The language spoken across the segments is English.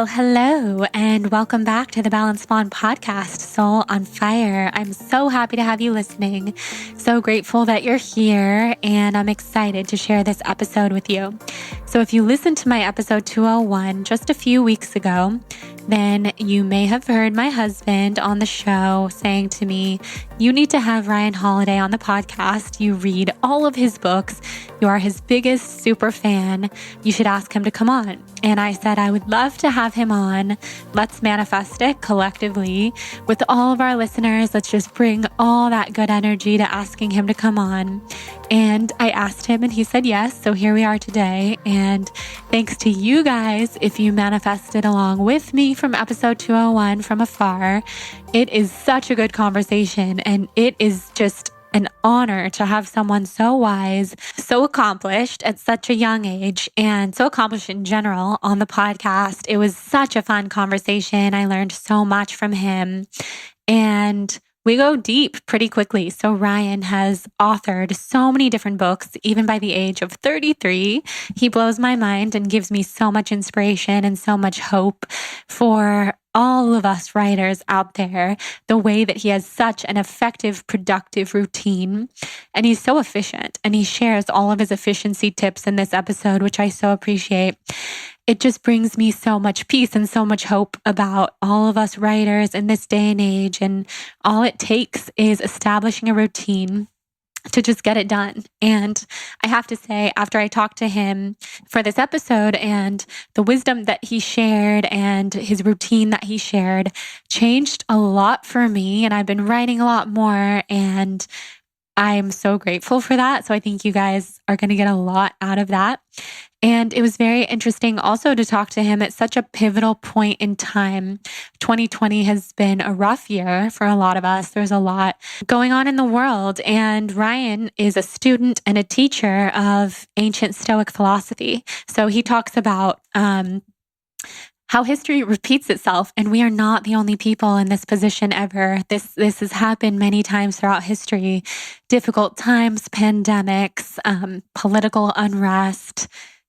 Well, hello, and welcome back to the Balance Spawn podcast, Soul on Fire. I'm so happy to have you listening. So grateful that you're here, and I'm excited to share this episode with you. So if you listened to my episode 201 just a few weeks ago, then you may have heard my husband on the show saying to me, you need to have Ryan Holiday on the podcast. You read all of his books. You are his biggest super fan. You should ask him to come on. And I said, I would love to have him on. Let's manifest it collectively with all of our listeners. Let's just bring all that good energy to asking him to come on. And I asked him and he said yes. So here we are today. And thanks to you guys, if you manifested along with me from episode 201 from afar, it is such a good conversation. And it is just an honor to have someone so wise, so accomplished at such a young age, and so accomplished in general on the podcast. It was such a fun conversation. I learned so much from him. And we go deep pretty quickly. So Ryan has authored so many different books, even by the age of 33. He blows my mind and gives me so much inspiration and so much hope for all of us writers out there, the way that he has such an effective, productive routine. And he's so efficient, and he shares all of his efficiency tips in this episode, which I so appreciate. It just brings me so much peace and so much hope about all of us writers in this day and age. And all it takes is establishing a routine to just get it done. And I have to say, after I talked to him for this episode, and the wisdom that he shared and his routine that he shared changed a lot for me. And I've been writing a lot more, and I'm so grateful for that. So I think you guys are going to get a lot out of that. And it was very interesting also to talk to him at such a pivotal point in time. 2020 has been a rough year for a lot of us. There's a lot going on in the world. And Ryan is a student and a teacher of ancient Stoic philosophy. So he talks about how history repeats itself, and we are not the only people in this position ever. This has happened many times throughout history. Difficult times, pandemics, political unrest,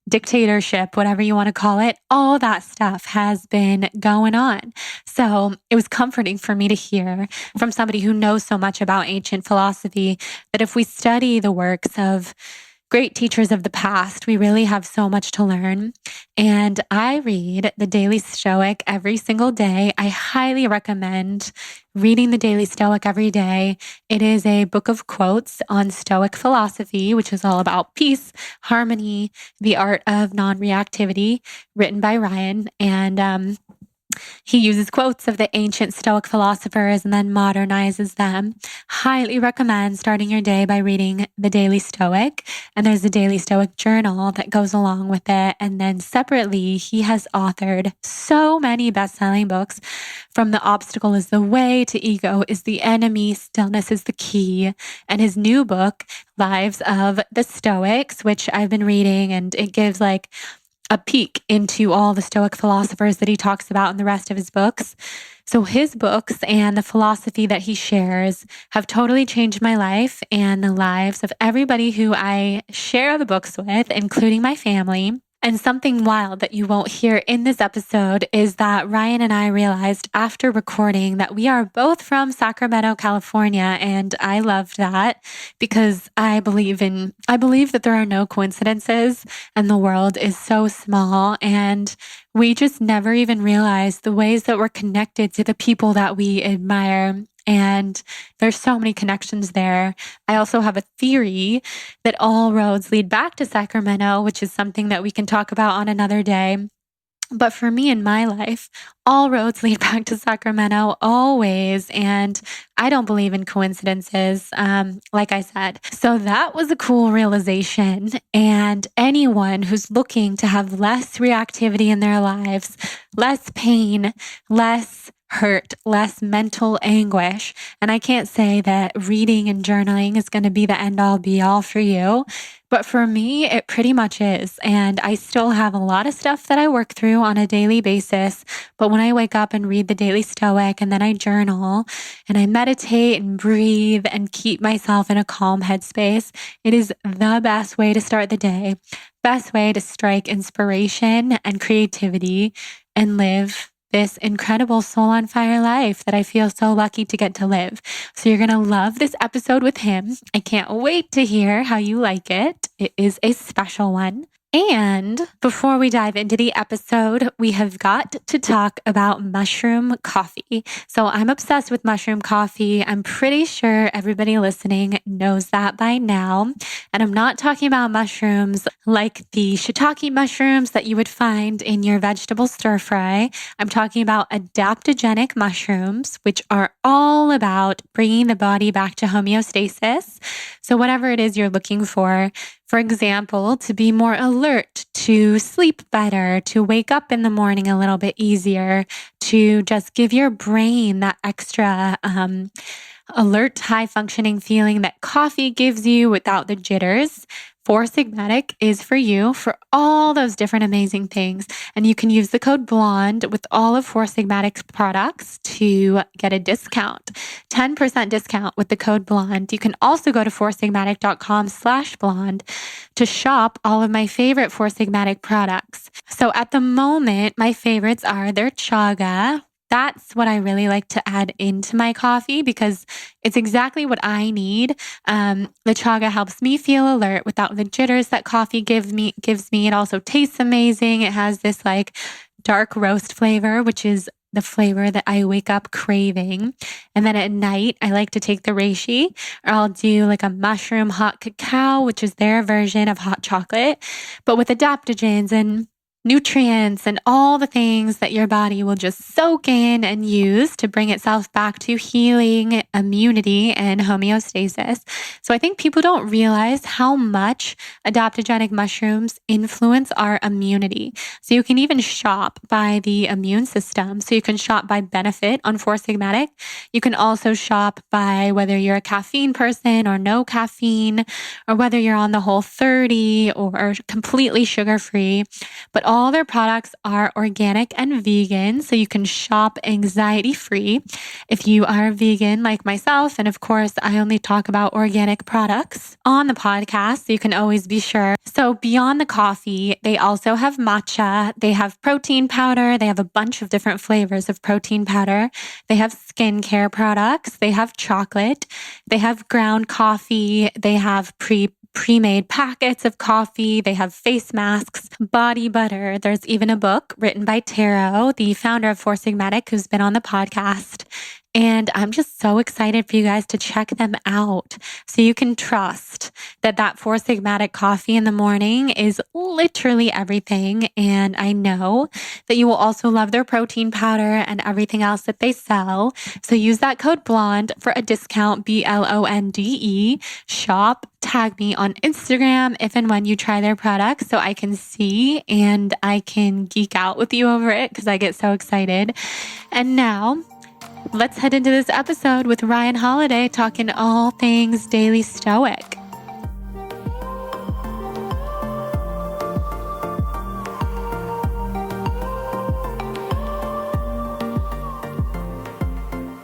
dictatorship, whatever you want to call it, all that stuff has been going on. So it was comforting for me to hear from somebody who knows so much about ancient philosophy that if we study the works of great teachers of the past, we really have so much to learn. And I read the Daily Stoic every single day. I highly recommend reading the Daily Stoic every day. It is a book of quotes on Stoic philosophy, which is all about peace, harmony, the art of non-reactivity, written by Ryan. And he uses quotes of the ancient Stoic philosophers and then modernizes them. Highly recommend starting your day by reading the Daily Stoic. And there's a Daily Stoic journal that goes along with it. And then separately, he has authored so many best-selling books, from The Obstacle is the Way to Ego is the Enemy, Stillness is the Key. And his new book, Lives of the Stoics, which I've been reading, and it gives like a peek into all the Stoic philosophers that he talks about in the rest of his books. So his books and the philosophy that he shares have totally changed my life and the lives of everybody who I share the books with, including my family. And something wild that you won't hear in this episode is that Ryan and I realized after recording that we are both from Sacramento, California. And I loved that because I believe that there are no coincidences and the world is so small, and we just never even realize the ways that we're connected to the people that we admire. And there's so many connections there. I also have a theory that all roads lead back to Sacramento, which is something that we can talk about on another day. But for me in my life, all roads lead back to Sacramento always. And I don't believe in coincidences, like I said. So that was a cool realization. And anyone who's looking to have less reactivity in their lives, less pain, less hurt, less mental anguish. And I can't say that reading and journaling is going to be the end all be all for you, but for me, it pretty much is. And I still have a lot of stuff that I work through on a daily basis. But when I wake up and read the Daily Stoic, and then I journal and I meditate and breathe and keep myself in a calm headspace, it is the best way to start the day. Best way to strike inspiration and creativity and live this incredible soul on fire life that I feel so lucky to get to live. So you're going to love this episode with him. I can't wait to hear how you like it. It is a special one. And before we dive into the episode, we have got to talk about mushroom coffee. So I'm obsessed with mushroom coffee. I'm pretty sure everybody listening knows that by now. And I'm not talking about mushrooms like the shiitake mushrooms that you would find in your vegetable stir fry. I'm talking about adaptogenic mushrooms, which are all about bringing the body back to homeostasis. So whatever it is you're looking for example, to be more alert, to sleep better, to wake up in the morning a little bit easier, to just give your brain that extra alert, high functioning feeling that coffee gives you without the jitters. Four Sigmatic is for you for all those different amazing things. And you can use the code BLONDE with all of Four Sigmatic's products to get a discount, 10% discount with the code BLONDE. You can also go to foursigmatic.com/blonde to shop all of my favorite Four Sigmatic products. So at the moment, my favorites are their chaga. That's what I really like to add into my coffee because it's exactly what I need. The chaga helps me feel alert without the jitters that coffee gives me. It also tastes amazing. It has this like dark roast flavor, which is the flavor that I wake up craving. And then at night, I like to take the reishi, or I'll do like a mushroom hot cacao, which is their version of hot chocolate, but with adaptogens and nutrients and all the things that your body will just soak in and use to bring itself back to healing, immunity, and homeostasis. So I think people don't realize how much adaptogenic mushrooms influence our immunity. So you can even shop by the immune system. So you can shop by benefit on Four Sigmatic. You can also shop by whether you're a caffeine person or no caffeine, or whether you're on the Whole30 or completely sugar-free. But all their products are organic and vegan, so you can shop anxiety-free. If you are vegan like myself, and of course, I only talk about organic products on the podcast, so you can always be sure. So beyond the coffee, they also have matcha, they have protein powder, they have a bunch of different flavors of protein powder, they have skincare products, they have chocolate, they have ground coffee, they have pre-made packets of coffee. They have face masks, body butter. There's even a book written by Taro, the founder of Four Sigmatic, who's been on the podcast. And I'm just so excited for you guys to check them out so you can trust that Four Sigmatic coffee in the morning is literally everything. And I know that you will also love their protein powder and everything else that they sell. So use that code BLONDE for a discount, BLONDE. Shop, tag me on Instagram if and when you try their products so I can see and I can geek out with you over it because I get so excited. And now, let's head into this episode with Ryan Holiday talking all things Daily Stoic.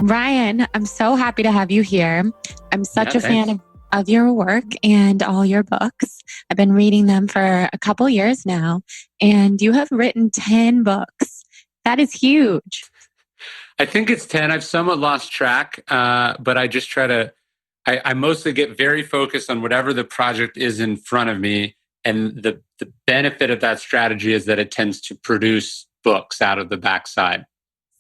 Ryan, I'm so happy to have you here. I'm such a fan of your work and all your books. I've been reading them for a couple years now, and you have written 10 books. That is huge. I think it's 10. I've somewhat lost track, but I just I mostly get very focused on whatever the project is in front of me. And the benefit of that strategy is that it tends to produce books out of the backside.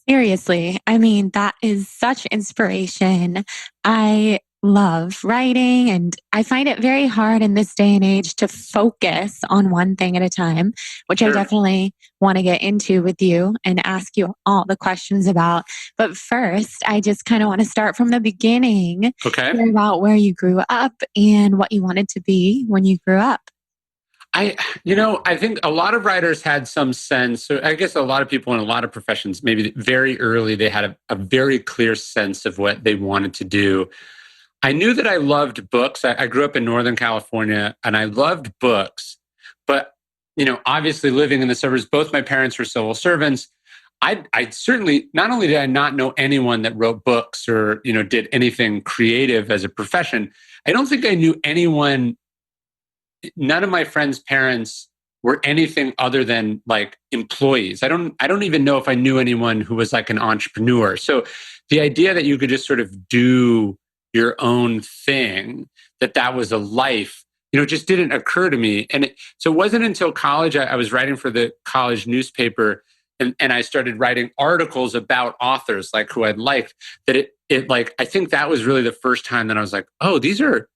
Seriously. I mean, that is such inspiration. I love writing, and I find it very hard in this day and age to focus on one thing at a time, which I definitely want to get into with you and ask you all the questions about. But first, I just kind of want to start from the beginning. Okay. Hear about where you grew up and what you wanted to be when you grew up. I think a lot of writers had some sense, or I guess a lot of people in a lot of professions, maybe very early, they had a very clear sense of what they wanted to do. I knew that I loved books. I grew up in Northern California and I loved books. But, obviously living in the suburbs, both my parents were civil servants. I certainly, not only did I not know anyone that wrote books or, did anything creative as a profession, I don't think I knew anyone. None of my friends' parents were anything other than like employees. I don't even know if I knew anyone who was like an entrepreneur. So the idea that you could just sort of do your own thing, that was a life, it just didn't occur to me. And so it wasn't until college, I was writing for the college newspaper, and I started writing articles about authors like who I'd liked, that it like, I think that was really the first time that I was like, oh, these are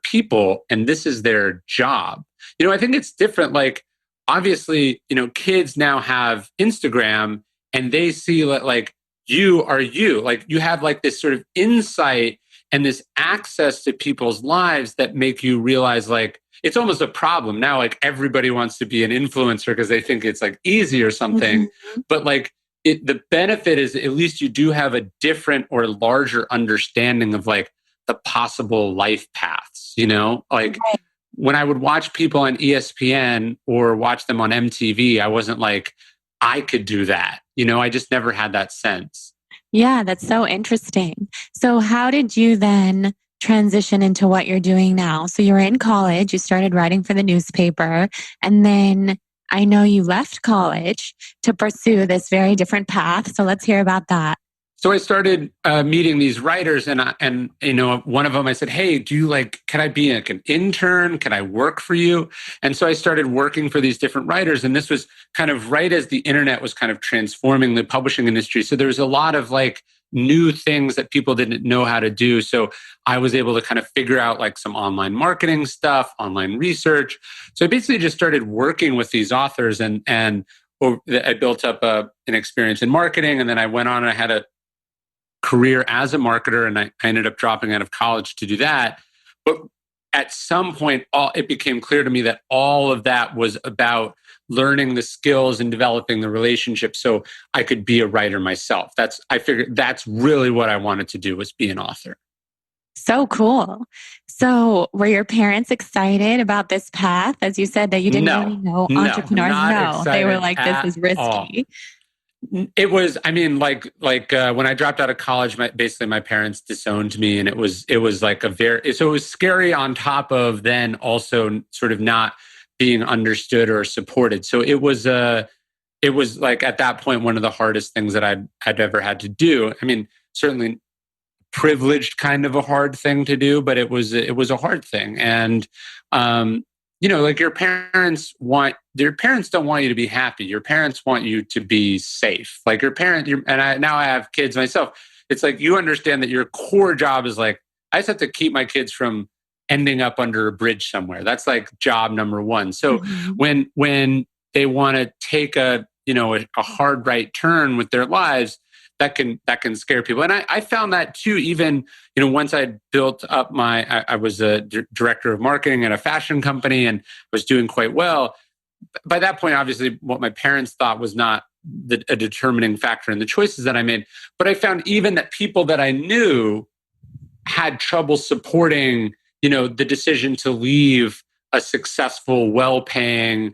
people and this is their job. I think it's different. Like, obviously, kids now have Instagram and they see that like you are you. Like, you have like this sort of insight and this access to people's lives that make you realize like it's almost a problem now. Like, everybody wants to be an influencer because they think it's like easy or something. Mm-hmm. But like, the benefit is at least you do have a different or larger understanding of like the possible life paths, like Right. when I would watch people on ESPN or watch them on MTV, I wasn't like, I could do that. I just never had that sense. Yeah, that's so interesting. So, how did you then transition into what you're doing now? So, you were in college, you started writing for the newspaper, and then I know you left college to pursue this very different path. So, let's hear about that. So I started meeting these writers, and one of them I said, "Hey, can I be like an intern? Can I work for you?" And so I started working for these different writers, and this was kind of right as the internet was kind of transforming the publishing industry. So there was a lot of like new things that people didn't know how to do. So I was able to kind of figure out like some online marketing stuff, online research. So I basically just started working with these authors, and I built up an experience in marketing, and then I went on and I had a career as a marketer, and I ended up dropping out of college to do that. But at some point, it became clear to me that all of that was about learning the skills and developing the relationship so I could be a writer myself. I figured that's really what I wanted to do, was be an author. So cool. So, were your parents excited about this path? As you said that you didn't really know No, entrepreneurs. not No, they were excited like, this at is all. risky. It was, I mean, when I dropped out of college, basically my parents disowned me, and it was like so it was scary on top of then also sort of not being understood or supported. So it was like at that point one of the hardest things that I'd ever had to do. I mean, certainly privileged kind of a hard thing to do, but it was a hard thing. And like your parents don't want you to be happy. Your parents want you to be safe. Like now I have kids myself. It's like, you understand that your core job is like, I just have to keep my kids from ending up under a bridge somewhere. That's like job number one. So Mm-hmm. when they want to take a hard right turn with their lives, that can scare people. And I found that too, even, once I built up I was a director of marketing at a fashion company and was doing quite well. By that point, obviously, what my parents thought was not a determining factor in the choices that I made. But I found even that people that I knew had trouble supporting, the decision to leave a successful, well-paying,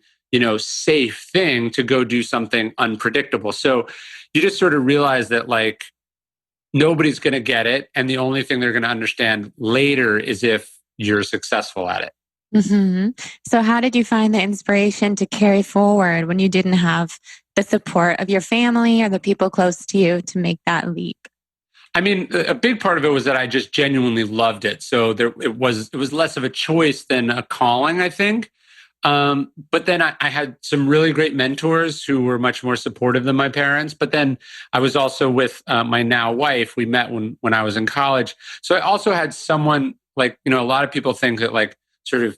safe thing to go do something unpredictable. So you just sort of realize that like nobody's going to get it. And the only thing they're going to understand later is if you're successful at it. Mm-hmm. So, how did you find the inspiration to carry forward when you didn't have the support of your family or the people close to you to make that leap? I mean, a big part of it was that I just genuinely loved it. So it was less of a choice than a calling, I think. But then I had some really great mentors who were much more supportive than my parents. But then I was also with my now wife. We met when I was in college. So I also had someone like, a lot of people think that like sort of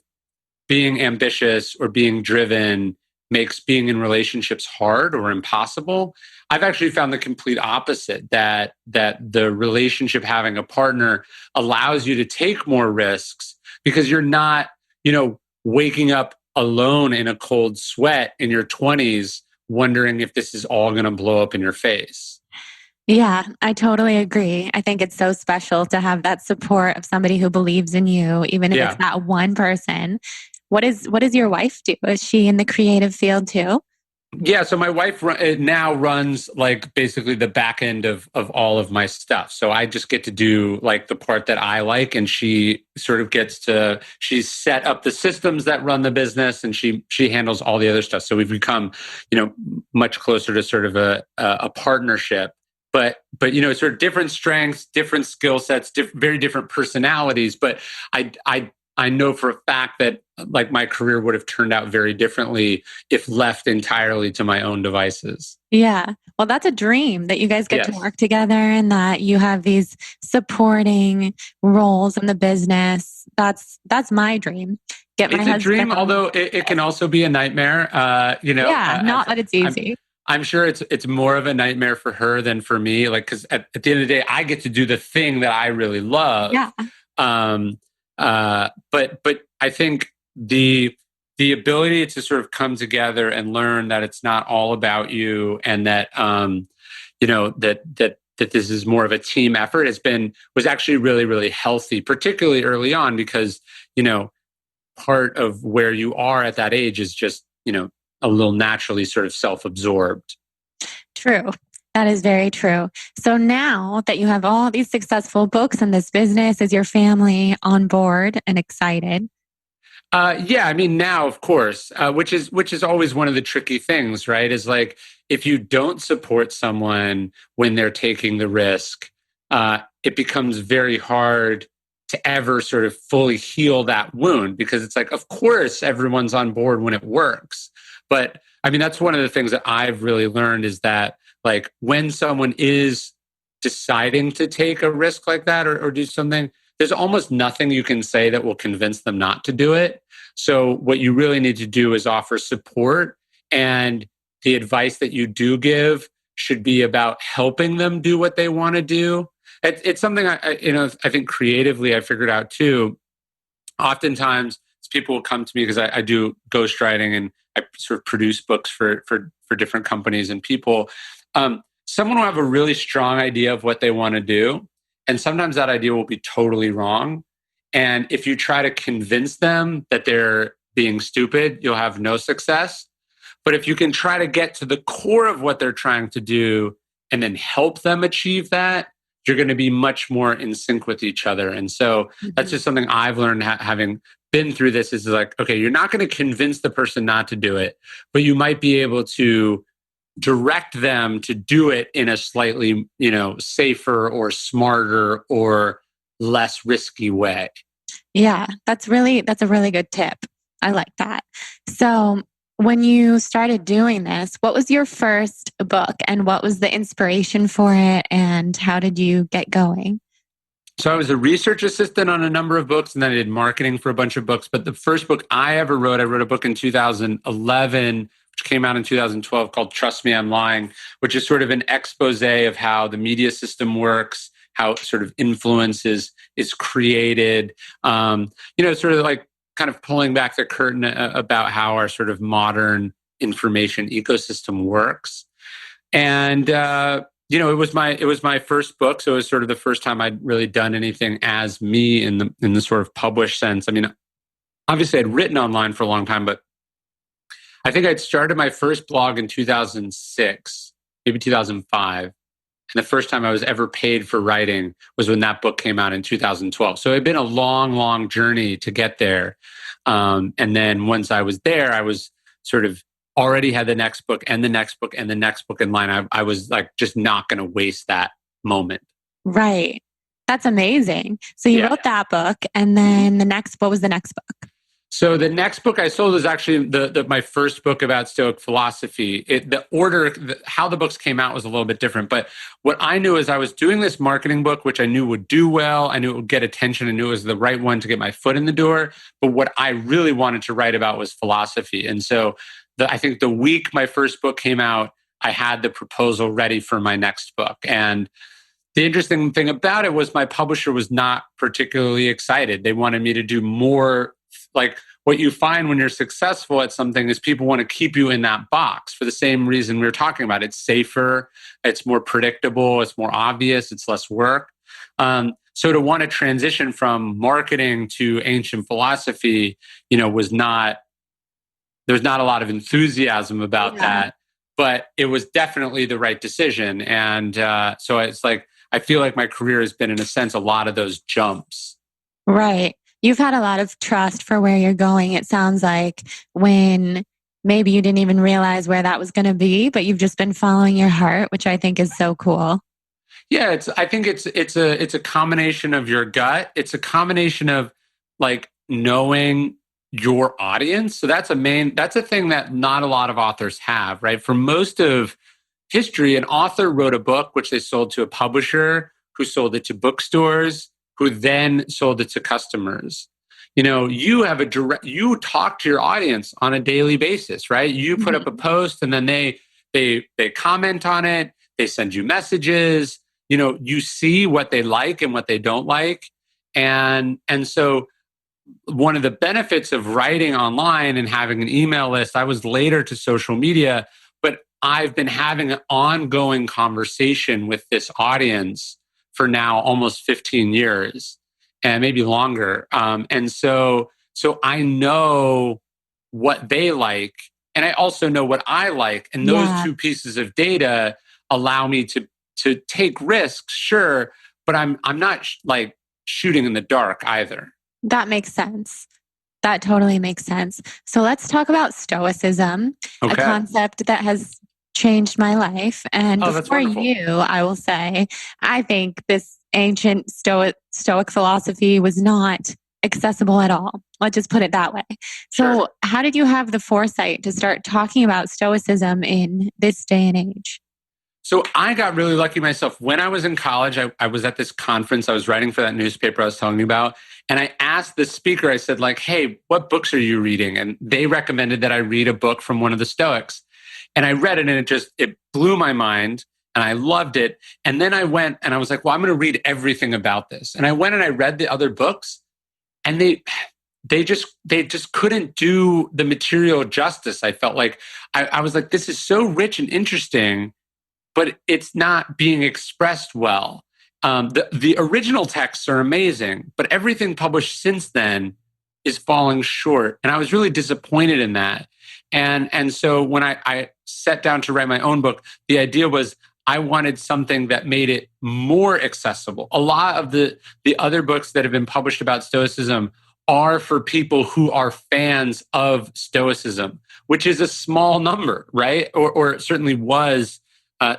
being ambitious or being driven makes being in relationships hard or impossible. I've actually found the complete opposite, that the relationship, having a partner, allows you to take more risks because you're not, waking up alone in a cold sweat in your 20s wondering if this is all going to blow up in your face. Yeah, I totally agree. I think it's so special to have that support of somebody who believes in you, even if it's Yeah. that one person. What does your wife do? Is she in the creative field too? Yeah, so my wife now runs like basically the back end of all of my stuff. So I just get to do like the part that I like, and she sort of gets to she's set up the systems that run the business, and she handles all the other stuff. So we've become, much closer to sort of a partnership. But sort of different strengths, different skill sets, very different personalities. But I know for a fact that like my career would have turned out very differently if left entirely to my own devices. Yeah. Well, that's a dream that you guys get to Yes. work together and that you have these supporting roles in the business. That's my dream. Get my It's a husband dream, on although board. it can also be a nightmare. Yeah, not that it's I'm easy. I'm sure it's more of a nightmare for her than for me. Like, because at the end of the day, I get to do the thing that I really love. Yeah. Um, but I think the ability to sort of come together and learn that it's not all about you, and that that this is more of a team effort was actually really, really healthy, particularly early on, because part of where you are at that age is just a little naturally sort of self-absorbed. True. That is very true. So now that you have all these successful books in this business, is your family on board and excited? Yeah, I mean now, of course, which is always one of the tricky things, right? Is like if you don't support someone when they're taking the risk, it becomes very hard to ever sort of fully heal that wound, because it's like, of course, everyone's on board when it works, but I mean that's one of the things that I've really learned is that like when someone is deciding to take a risk like that, or do something, there's almost nothing you can say that will convince them not to do it. So what you really need to do is offer support, and the advice that you do give should be about helping them do what they want to do. It's something I think creatively I figured out too. Oftentimes people will come to me because I do ghostwriting, and I sort of produce books for different companies and people. Someone will have a really strong idea of what they want to do, and sometimes that idea will be totally wrong. And if you try to convince them that they're being stupid, you'll have no success. But if you can try to get to the core of what they're trying to do and then help them achieve that, you're going to be much more in sync with each other. And so that's just something I've learned having been through this is like, okay, you're not going to convince the person not to do it, but you might be able to direct them to do it in a slightly, safer or smarter or less risky way. Yeah, that's a really good tip. I like that. So, when you started doing this, what was your first book and what was the inspiration for it and how did you get going? So I was a research assistant on a number of books, and then I did marketing for a bunch of books. But the first book I ever wrote, I wrote a book in 2011, which came out in 2012 called Trust Me, I'm Lying, which is sort of an expose of how the media system works, how sort of influence is created, sort of like kind of pulling back the curtain about how our sort of modern information ecosystem works. And it was my first book, so it was sort of the first time I'd really done anything as me in the sort of published sense. I mean, obviously I'd written online for a long time, but I think I'd started my first blog in 2006, maybe 2005. And the first time I was ever paid for writing was when that book came out in 2012. So it had been a long, long journey to get there. And then once I was there, I was sort of already had the next book and the next book and the next book in line. I was like just not going to waste that moment. Right. That's amazing. So you Yeah. wrote that book and then what was the next book? So the next book I sold was actually my first book about Stoic philosophy. How the books came out was a little bit different. But what I knew is I was doing this marketing book, which I knew would do well. I knew it would get attention. I knew it was the right one to get my foot in the door. But what I really wanted to write about was philosophy. And so I think the week my first book came out, I had the proposal ready for my next book. And the interesting thing about it was my publisher was not particularly excited. They wanted me to do more. Like what you find when you're successful at something is people want to keep you in that box for the same reason we were talking about. It's safer, it's more predictable, it's more obvious, it's less work. So to want to transition from marketing to ancient philosophy, there's not a lot of enthusiasm about that. but it was definitely the right decision. And so it's like, I feel like my career has been, in a sense, a lot of those jumps. Right. You've had a lot of trust for where you're going. It sounds like, when maybe you didn't even realize where that was going to be, but you've just been following your heart, which I think is so cool. Yeah, I think it's a combination of your gut. It's a combination of like knowing your audience. So that's a thing that not a lot of authors have, right? For most of history, an author wrote a book which they sold to a publisher, who sold it to bookstores, who then sold it to customers. You talk to your audience on a daily basis, right? You put up a post, and then they comment on it, they send you messages. You see what they like and what they don't like. And so one of the benefits of writing online and having an email list, I was later to social media, but I've been having an ongoing conversation with this audience for now almost 15 years and maybe longer. And so I know what they like, and I also know what I like. And those Yeah, two pieces of data allow me to take risks, sure, but I'm not like shooting in the dark either. that makes sense. That totally makes sense. So let's talk about Stoicism, a Okay. concept that has changed my life. And Oh, that's before wonderful. you, I will say, I think this ancient Stoic philosophy was not accessible at all. Let's just put it that way. Sure. So, how did you have the foresight to start talking about Stoicism in this day and age? So I got really lucky myself. When I was in college, I was at this conference. I was writing for that newspaper I was telling you about. And I asked the speaker, I said, like, hey, what books are you reading? And they recommended that I read a book from one of the Stoics. And I read it, and it blew my mind, and I loved it. And then I went and I was like, well, I'm going to read everything about this. And I went and I read the other books, and they just couldn't do the material justice. I felt like I was like, this is so rich and interesting, but it's not being expressed well. The original texts are amazing, but everything published since then is falling short. And I was really disappointed in that. And so when I sat down to write my own book, the idea was I wanted something that made it more accessible. A lot of the other books that have been published about Stoicism are for people who are fans of Stoicism, which is a small number, right? Or it certainly was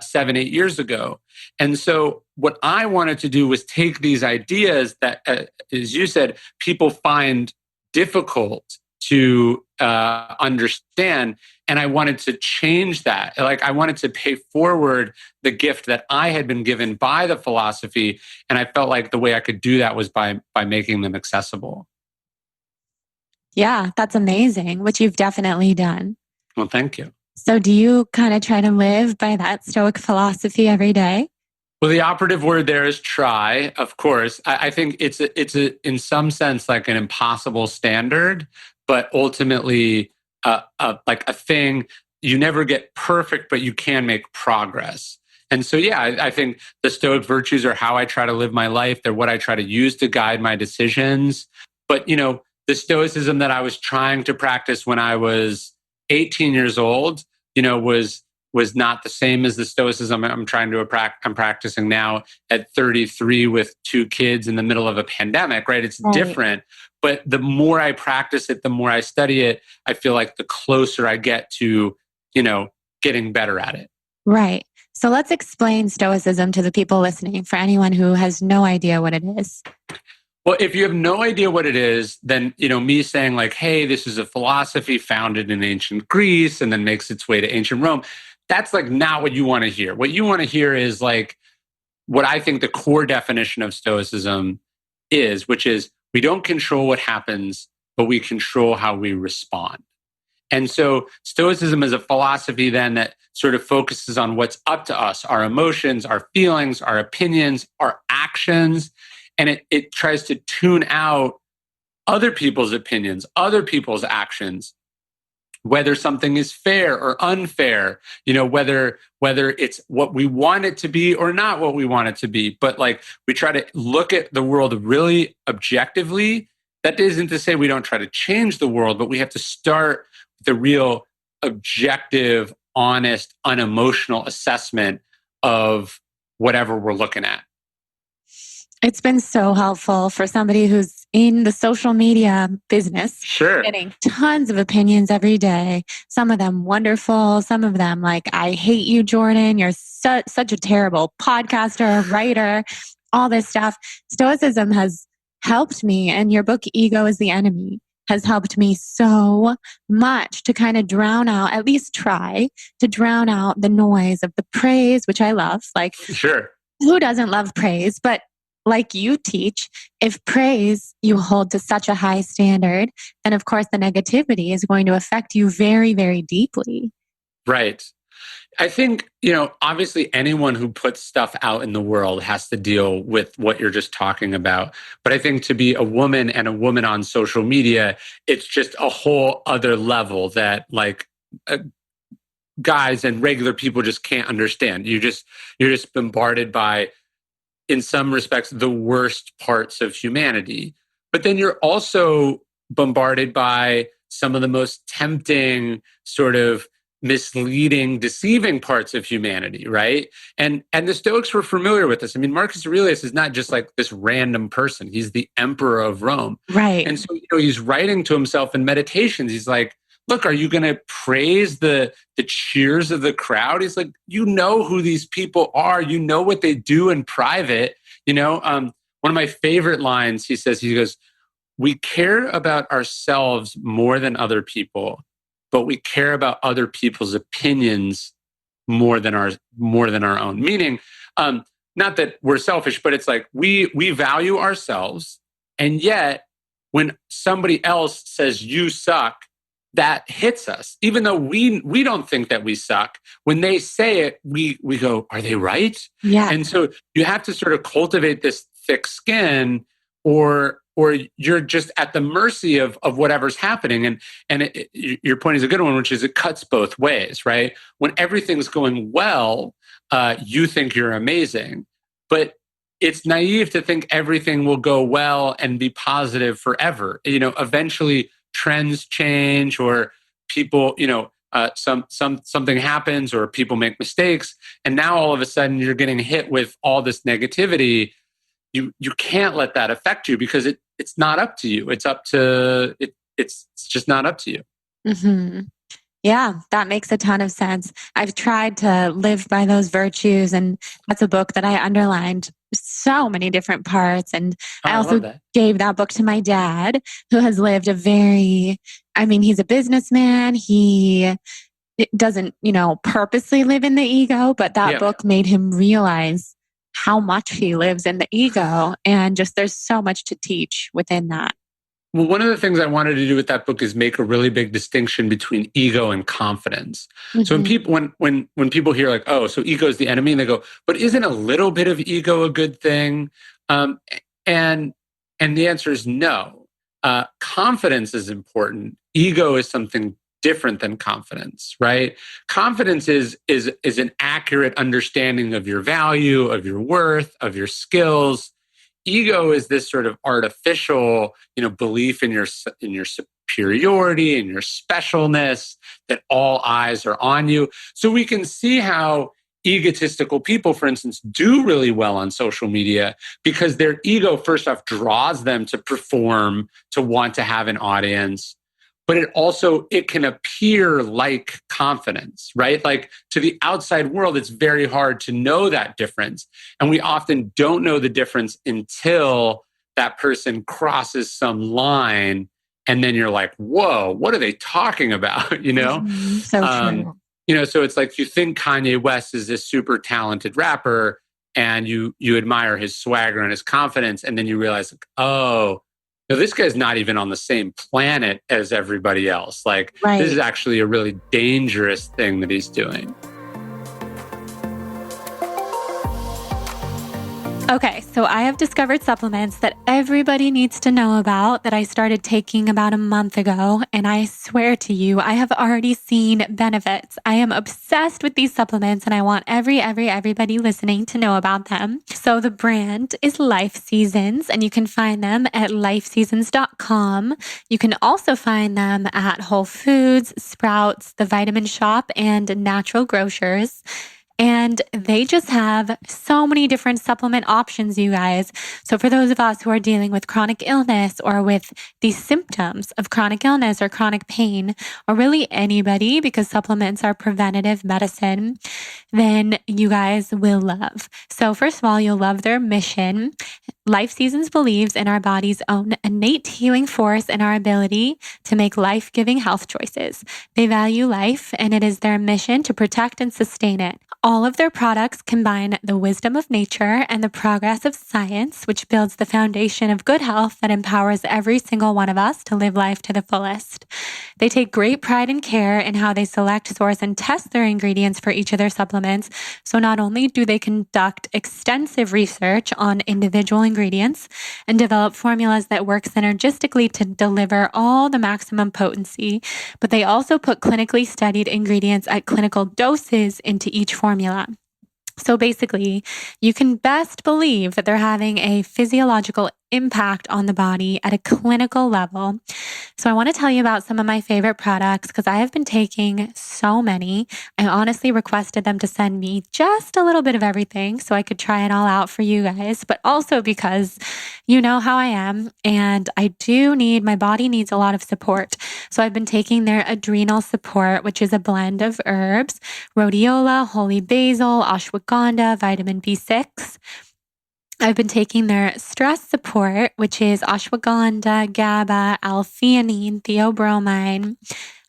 7, 8 years ago. And so what I wanted to do was take these ideas that, as you said, people find difficult to understand. And I wanted to change that. Like, I wanted to pay forward the gift that I had been given by the philosophy. And I felt like the way I could do that was by making them accessible. Yeah, that's amazing, which you've definitely done. Well, thank you. So, do you kind of try to live by that Stoic philosophy every day? Well, the operative word there is try, of course. I think it's in some sense like an impossible standard, but ultimately like a thing. You never get perfect, but you can make progress. And so, yeah, I think the Stoic virtues are how I try to live my life. They're what I try to use to guide my decisions. But, the Stoicism that I was trying to practice when I was 18 years old, was not the same as the Stoicism I'm practicing now at 33 with 2 kids in the middle of a pandemic, right? It's Right. different, but the more I practice it, the more I study it, I feel like the closer I get to, getting better at it. Right. So let's explain Stoicism to the people listening for anyone who has no idea what it is. Well, if you have no idea what it is, then, me saying like, hey, this is a philosophy founded in ancient Greece and then makes its way to ancient Rome, that's like not what you want to hear. What you want to hear is like what I think the core definition of Stoicism is, which is we don't control what happens, but we control how we respond. And so Stoicism is a philosophy then that sort of focuses on what's up to us, our emotions, our feelings, our opinions, our actions. And it tries to tune out other people's opinions, other people's actions, whether something is fair or unfair, whether it's what we want it to be or not what we want it to be. But like we try to look at the world really objectively. That isn't to say we don't try to change the world, but we have to start with the real objective, honest, unemotional assessment of whatever we're looking at. It's been so helpful for somebody who's in the social media business, Sure. getting tons of opinions every day. Some of them wonderful, some of them like, I hate you, Jordan. You're such a terrible podcaster, writer, all this stuff. Stoicism has helped me, and your book, Ego is the Enemy, has helped me so much to kind of drown out, at least try to drown out the noise of the praise, which I love. Like, sure. Who doesn't love praise? But like you teach, if praise you hold to such a high standard, then of course the negativity is going to affect you very, very deeply. Right. I think, obviously anyone who puts stuff out in the world has to deal with what you're just talking about. But I think to be a woman and a woman on social media, it's just a whole other level that guys and regular people just can't understand. You're just bombarded by, in some respects, the worst parts of humanity. But then you're also bombarded by some of the most tempting, sort of misleading, deceiving parts of humanity, right? And the Stoics were familiar with this. I mean, Marcus Aurelius is not just like this random person. He's the emperor of Rome. Right. And so, he's writing to himself in meditations. He's like, look, are you going to praise the cheers of the crowd? He's like, you know who these people are. You know what they do in private. One of my favorite lines, he goes, we care about ourselves more than other people, but we care about other people's opinions more than our own. Meaning, not that we're selfish, but it's like we value ourselves. And yet when somebody else says you suck, that hits us, even though we don't think that we suck. When they say it, we go, are they right? Yeah. And so you have to sort of cultivate this thick skin, or you're just at the mercy of whatever's happening. And your point is a good one, which is it cuts both ways, right? When everything's going well, you think you're amazing, but it's naive to think everything will go well and be positive forever. Eventually trends change, or people, something happens, or people make mistakes, and now all of a sudden you're getting hit with all this negativity. You can't let that affect you, because it's not up to you. It's just not up to you. Mm-hmm. Yeah, that makes a ton of sense. I've tried to live by those virtues, and that's a book that I underlined so many different parts. And I also gave that book to my dad, who has lived he's a businessman. He doesn't, purposely live in the ego, but that book made him realize how much he lives in the ego. And just there's so much to teach within that. Well, one of the things I wanted to do with that book is make a really big distinction between ego and confidence. Mm-hmm. So when people hear like, oh, so ego is the enemy, and they go, but isn't a little bit of ego a good thing? And the answer is no. Confidence is important. Ego is something different than confidence, right? Confidence is an accurate understanding of your value, of your worth, of your skills. Ego is this sort of artificial, belief in your superiority and your specialness, that all eyes are on you. So we can see how egotistical people, for instance, do really well on social media, because their ego, first off, draws them to perform, to want to have an audience. But it can appear like confidence, right? Like to the outside world, it's very hard to know that difference. And we often don't know the difference until that person crosses some line. And then you're like, whoa, what are they talking about? Mm-hmm. So true. So it's like you think Kanye West is this super talented rapper, and you admire his swagger and his confidence. And then you realize, like, oh, no, this guy's not even on the same planet as everybody else. Like, right. This is actually a really dangerous thing that he's doing. Okay, so I have discovered supplements that everybody needs to know about that I started taking about a month ago. And I swear to you, I have already seen benefits. I am obsessed with these supplements and I want everybody listening to know about them. So the brand is Life Seasons and you can find them at lifeseasons.com. You can also find them at Whole Foods, Sprouts, The Vitamin Shop, and Natural Grocers. And they just have so many different supplement options, you guys. So for those of us who are dealing with chronic illness or with these symptoms of chronic illness or chronic pain, or really anybody, because supplements are preventative medicine, then you guys will love. So first of all, you'll love their mission. Life Seasons believes in our body's own innate healing force and our ability to make life-giving health choices. They value life, and it is their mission to protect and sustain it. All of their products combine the wisdom of nature and the progress of science, which builds the foundation of good health that empowers every single one of us to live life to the fullest. They take great pride and care in how they select, source, and test their ingredients for each of their supplements. So not only do they conduct extensive research on individual ingredients and develop formulas that work synergistically to deliver all the maximum potency, but they also put clinically studied ingredients at clinical doses into each formula. So basically, you can best believe that they're having a physiological impact on the body at a clinical level. So I want to tell you about some of my favorite products because I have been taking so many. I honestly requested them to send me just a little bit of everything so I could try it all out for you guys, but also because you know how I am and my body needs a lot of support. So I've been taking their adrenal support, which is a blend of herbs, rhodiola, holy basil, ashwagandha, vitamin B6. I've been taking their stress support, which is ashwagandha, GABA, L-theanine, theobromine.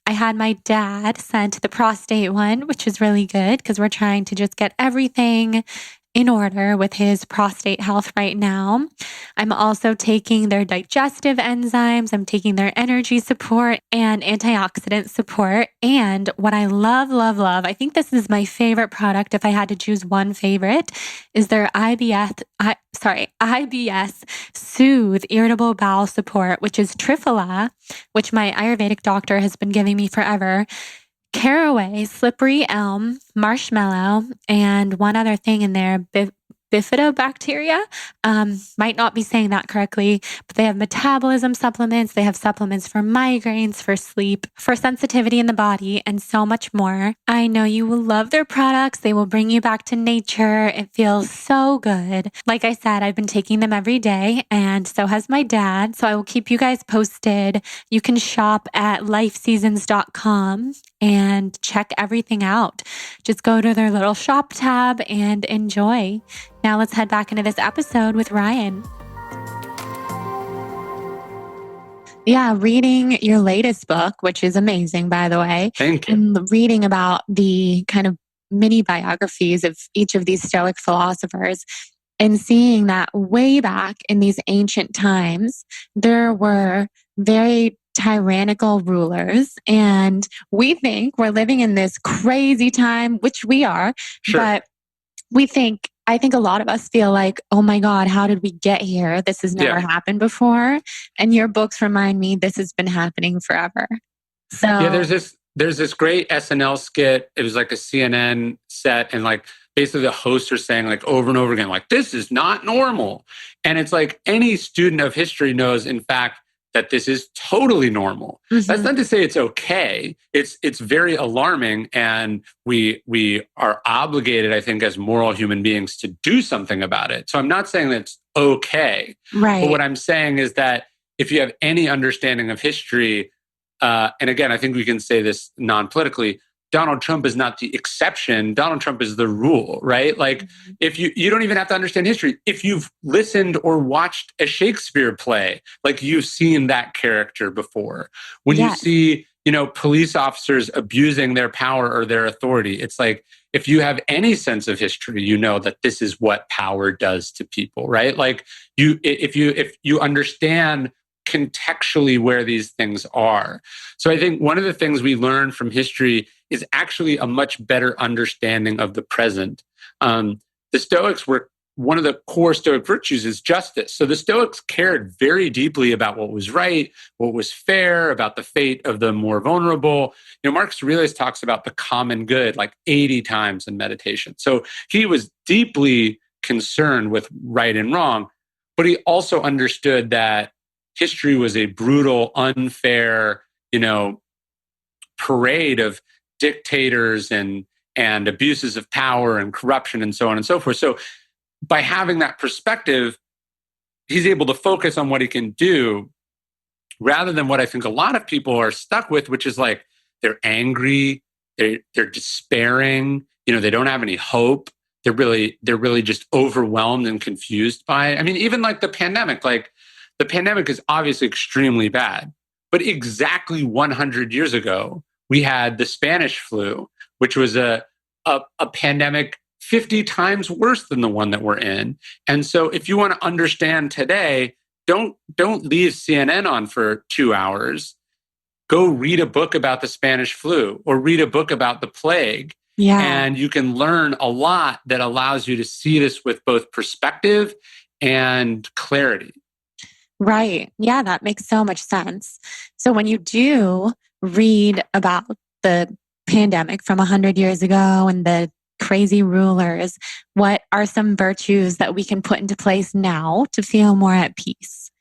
I had my dad send the prostate one, which is really good because we're trying to just get everything in order with his prostate health right now. I'm also taking their digestive enzymes. I'm taking their energy support and antioxidant support. And what I love, I think this is my favorite product if I had to choose one favorite, is their IBS Soothe Irritable Bowel Support, which is Triphala, which my Ayurvedic doctor has been giving me forever. Caraway, slippery elm, marshmallow, and one other thing in there, bifidobacteria. Might not be saying that correctly, but they have metabolism supplements. They have supplements for migraines, for sleep, for sensitivity in the body, and so much more. I know you will love their products. They will bring you back to nature. It feels so good. Like I said, I've been taking them every day, and so has my dad. So I will keep you guys posted. You can shop at lifeseasons.com and check everything out. Just go to their little shop tab and enjoy. Now let's head back into this episode with Ryan. Yeah, reading your latest book, which is amazing, by the way. Thank you. And reading about the kind of mini biographies of each of these Stoic philosophers and seeing that way back in these ancient times, there were very tyrannical rulers. And we think we're living in this crazy time, which we are, Sure. but I think a lot of us feel like, oh my God, how did we get here? This has never happened before. And your books remind me this has been happening forever. So yeah, there's this great SNL skit. It was like a CNN set, and like basically the hosts are saying like over and over again, like, this is not normal. And it's like any student of history knows, in fact, that this is totally normal. Mm-hmm. That's not to say it's okay. It's very alarming, and we are obligated, I think, as moral human beings to do something about it. So I'm not saying that it's okay. Right. But what I'm saying is that if you have any understanding of history, and again, I think we can say this non-politically, Donald Trump is not the exception. Donald Trump is the rule, right? Like, if you don't even have to understand history. If you've listened or watched a Shakespeare play, like, you've seen that character before. When you see, police officers abusing their power or their authority, it's like, if you have any sense of history, you know that this is what power does to people, right? Like, if you understand contextually where these things are. So I think one of the things we learn from history is actually a much better understanding of the present. The Stoics were one of the core Stoic virtues is justice. So the Stoics cared very deeply about what was right, what was fair, about the fate of the more vulnerable. Marcus Aurelius talks about the common good like 80 times in meditation. So he was deeply concerned with right and wrong, but he also understood that history was a brutal, unfair, parade of dictators and abuses of power and corruption and so on and so forth. So by having that perspective, he's able to focus on what he can do rather than what I think a lot of people are stuck with, which is like they're angry, they're despairing, they don't have any hope. They're really just overwhelmed and confused by it. I mean, even like the pandemic is obviously extremely bad, but exactly 100 years ago, we had the Spanish flu, which was a pandemic 50 times worse than the one that we're in. And so if you want to understand today, don't leave CNN on for 2 hours. Go read a book about the Spanish flu or read a book about the plague. Yeah. And you can learn a lot that allows you to see this with both perspective and clarity. Right. Yeah, that makes so much sense. So when you do read about the pandemic from 100 years ago and the crazy rulers, what are some virtues that we can put into place now to feel more at peace?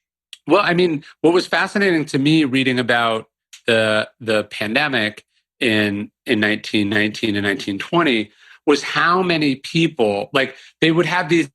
Well, I mean, what was fascinating to me reading about the pandemic in 1919 and 1920 was how many people, like they would have these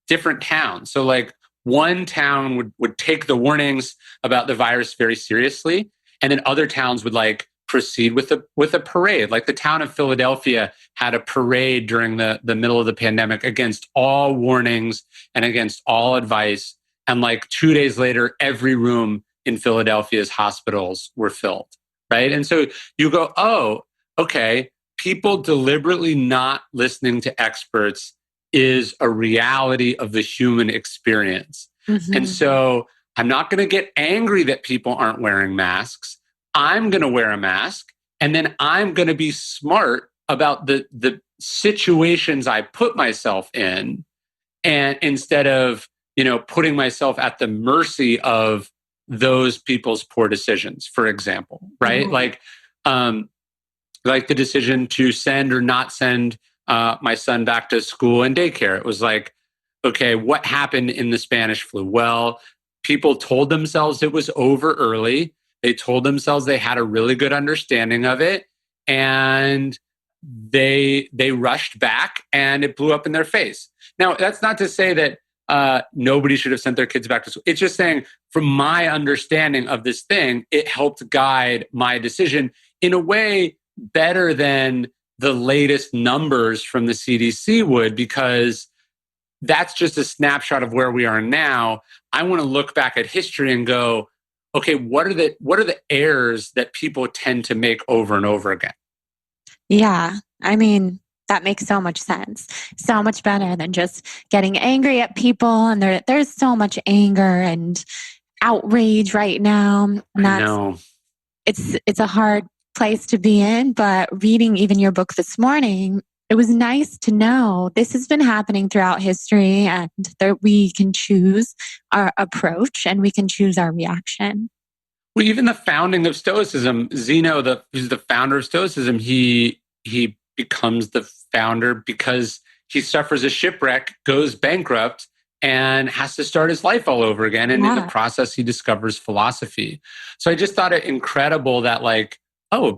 different towns. So like one town would take the warnings about the virus very seriously, and then other towns would like proceed with a parade. Like the town of Philadelphia had a parade during the middle of the pandemic against all warnings and against all advice. And like 2 days later, every room in Philadelphia's hospitals were filled, right? And so you go, oh, okay, people deliberately not listening to experts is a reality of the human experience. Mm-hmm. And so I'm not going to get angry that people aren't wearing masks. I'm going to wear a mask, and then I'm going to be smart about the situations I put myself in, and instead of putting myself at the mercy of those people's poor decisions, for example, right? Mm-hmm. Like the decision to send or not send my son back to school and daycare. It was like, okay, what happened in the Spanish flu? Well, people told themselves it was over early. They told themselves they had a really good understanding of it, and they rushed back, and it blew up in their face. Now, that's not to say that nobody should have sent their kids back to school. It's just saying, from my understanding of this thing, it helped guide my decision in a way better than the latest numbers from the CDC would, because that's just a snapshot of where we are now. I want to look back at history and go, okay, what are the errors that people tend to make over and over again? Yeah, I mean, that makes so much sense. So much better than just getting angry at people. And there's so much anger and outrage right now. And I know. It's a hard place to be in, but reading even your book this morning, it was nice to know this has been happening throughout history, and that we can choose our approach and we can choose our reaction. Well, even the founding of Stoicism, Zeno, who's the founder of Stoicism, he becomes the founder because he suffers a shipwreck, goes bankrupt, and has to start his life all over again. And in the process, he discovers philosophy. So I just thought it incredible that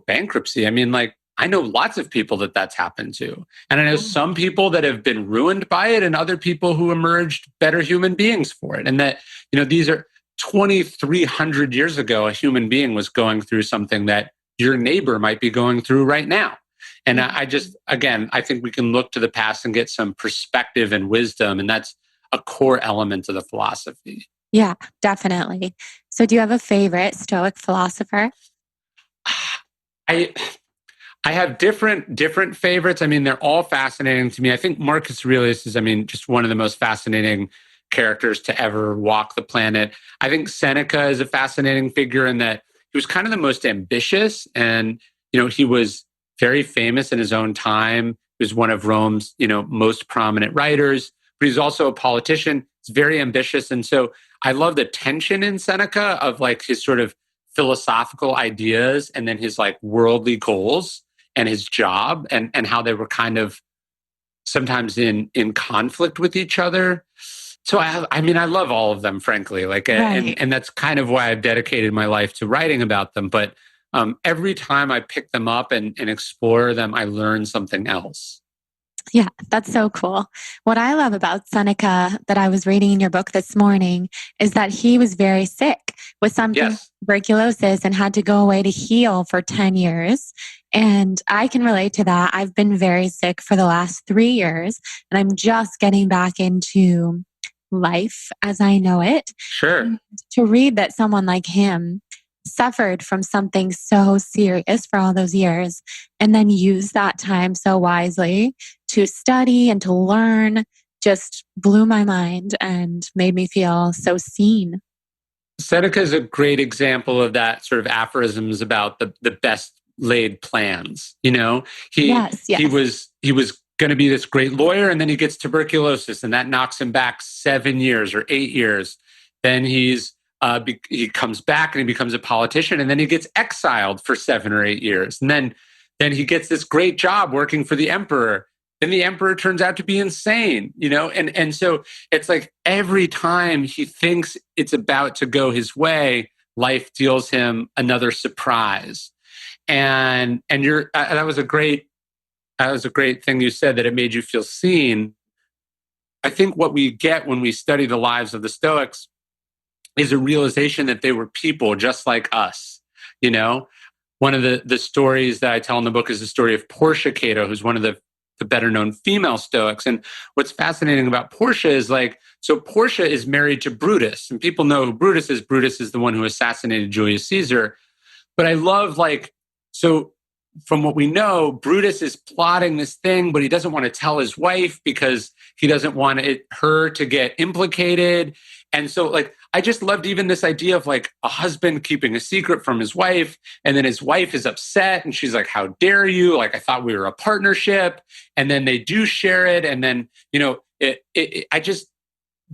bankruptcy. I mean, I know lots of people that's happened to. And I know some people that have been ruined by it, and other people who emerged better human beings for it. And that, these are 2,300 years ago, a human being was going through something that your neighbor might be going through right now. And I think we can look to the past and get some perspective and wisdom. And that's a core element of the philosophy. Yeah, definitely. So do you have a favorite Stoic philosopher? I have different favorites. I mean, they're all fascinating to me. I think Marcus Aurelius is, just one of the most fascinating characters to ever walk the planet. I think Seneca is a fascinating figure in that he was kind of the most ambitious, and he was very famous in his own time. He was one of Rome's most prominent writers, but he's also a politician. He's very ambitious. And so I love the tension in Seneca of like his sort of philosophical ideas and then his like worldly goals and his job and how they were kind of sometimes in conflict with each other. So I mean, I love all of them, frankly. Like, Right. and that's kind of why I've dedicated my life to writing about them. But every time I pick them up and explore them, I learn something else. Yeah, that's so cool. What I love about Seneca that I was reading in your book this morning is that he was very sick with something Yes, tuberculosis and had to go away to heal for 10 years. And I can relate to that. I've been very sick for the last 3 years, and I'm just getting back into life as I know it. sure. And to read that someone like him suffered from something so serious for all those years and then used that time so wisely to study and to learn just blew my mind and made me feel so seen. Seneca is a great example of that sort of aphorisms about the best laid plans. You know, Yes, yes. he was going to be this great lawyer, and then he gets tuberculosis, and that knocks him back 7 years or 8 years. Then he comes back and he becomes a politician, and then he gets exiled for 7 or 8 years, and then he gets this great job working for the emperor. Then the emperor turns out to be insane, you know, and so it's like every time he thinks it's about to go his way, life deals him another surprise. And that was a great thing you said, that it made you feel seen. I think what we get when we study the lives of the Stoics is a realization that they were people just like us. You know, one of the stories that I tell in the book is the story of Portia Cato, who's one of the better known female Stoics. And what's fascinating about Portia is like, so Portia is married to Brutus, and people know who Brutus is. Brutus is the one who assassinated Julius Caesar. But I love like, so from what we know, Brutus is plotting this thing, but he doesn't want to tell his wife because he doesn't want her to get implicated. And so, like, I just loved even this idea of like a husband keeping a secret from his wife, and then his wife is upset, and she's like, "How dare you? Like, I thought we were a partnership." And then they do share it, and then you know,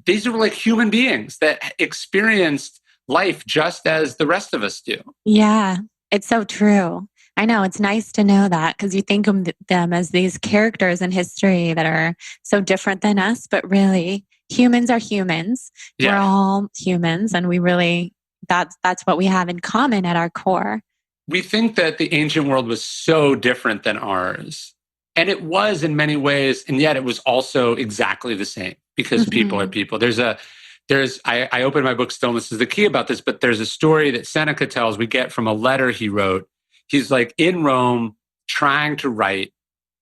these are like human beings that experienced life just as the rest of us do. Yeah, it's so true. I know it's nice to know that because you think of them as these characters in history that are so different than us, but really humans are humans. We're Yeah. all humans and we really that's what we have in common at our core. We think that the ancient world was so different than ours. And it was in many ways, and yet it was also exactly the same because people are Mhm. people. I opened my book, Stillness is the Key, about this, but there's a story that Seneca tells we get from a letter he wrote. He's like in Rome trying to write,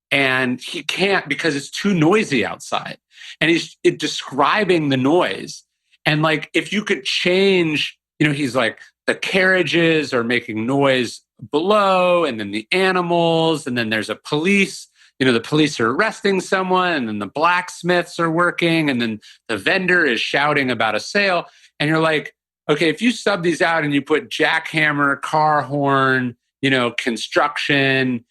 and he can't because it's too noisy outside. And he's describing the noise. And like, if you could change, you know, he's like, the carriages are making noise below, and then the animals, and then there's a police, you know, the police are arresting someone, and then the blacksmiths are working, and then the vendor is shouting about a sale. And you're like, okay, if you sub these out and you put jackhammer, car horn, you know, construction,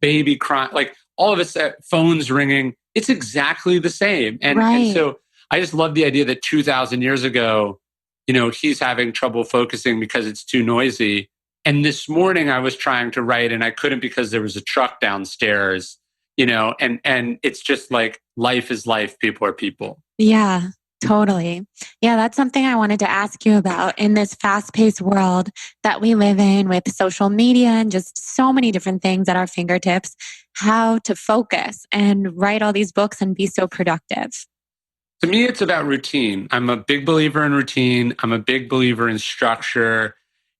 baby crying, like all of us, phones ringing, it's exactly the same. And Right. so I just love the idea that 2,000 years ago, you know, he's having trouble focusing because it's too noisy. And this morning I was trying to write and I couldn't because there was a truck downstairs, you know, and it's just like life is life, people are people. Yeah, totally. Yeah, that's something I wanted to ask you about in this fast paced world that we live in with social media and just so many different things at our fingertips, how to focus and write all these books and be so productive. To me, it's about routine. I'm a big believer in routine. I'm a big believer in structure.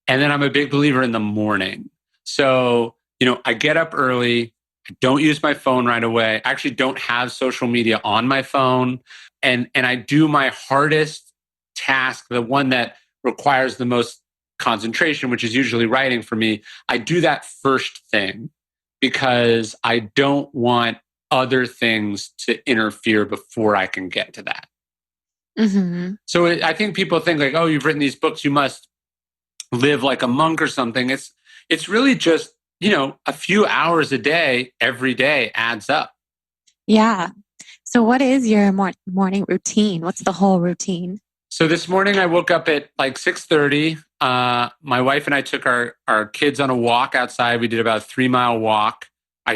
And then I'm a big believer in the morning. So, you know, I get up early. I don't use my phone right away. I actually don't have social media on my phone. And I do my hardest task, the one that requires the most concentration, which is usually writing for me. I do that first thing because I don't want other things to interfere before I can get to that. Hmm. So I think people think like, oh, you've written these books, you must live like a monk or something. It's really just, you know, a few hours a day, every day adds up. Yeah. So what is your morning routine? What's the whole routine? So this morning I woke up at like 6:30. My wife and I took our kids on a walk outside. We did about a 3-mile walk.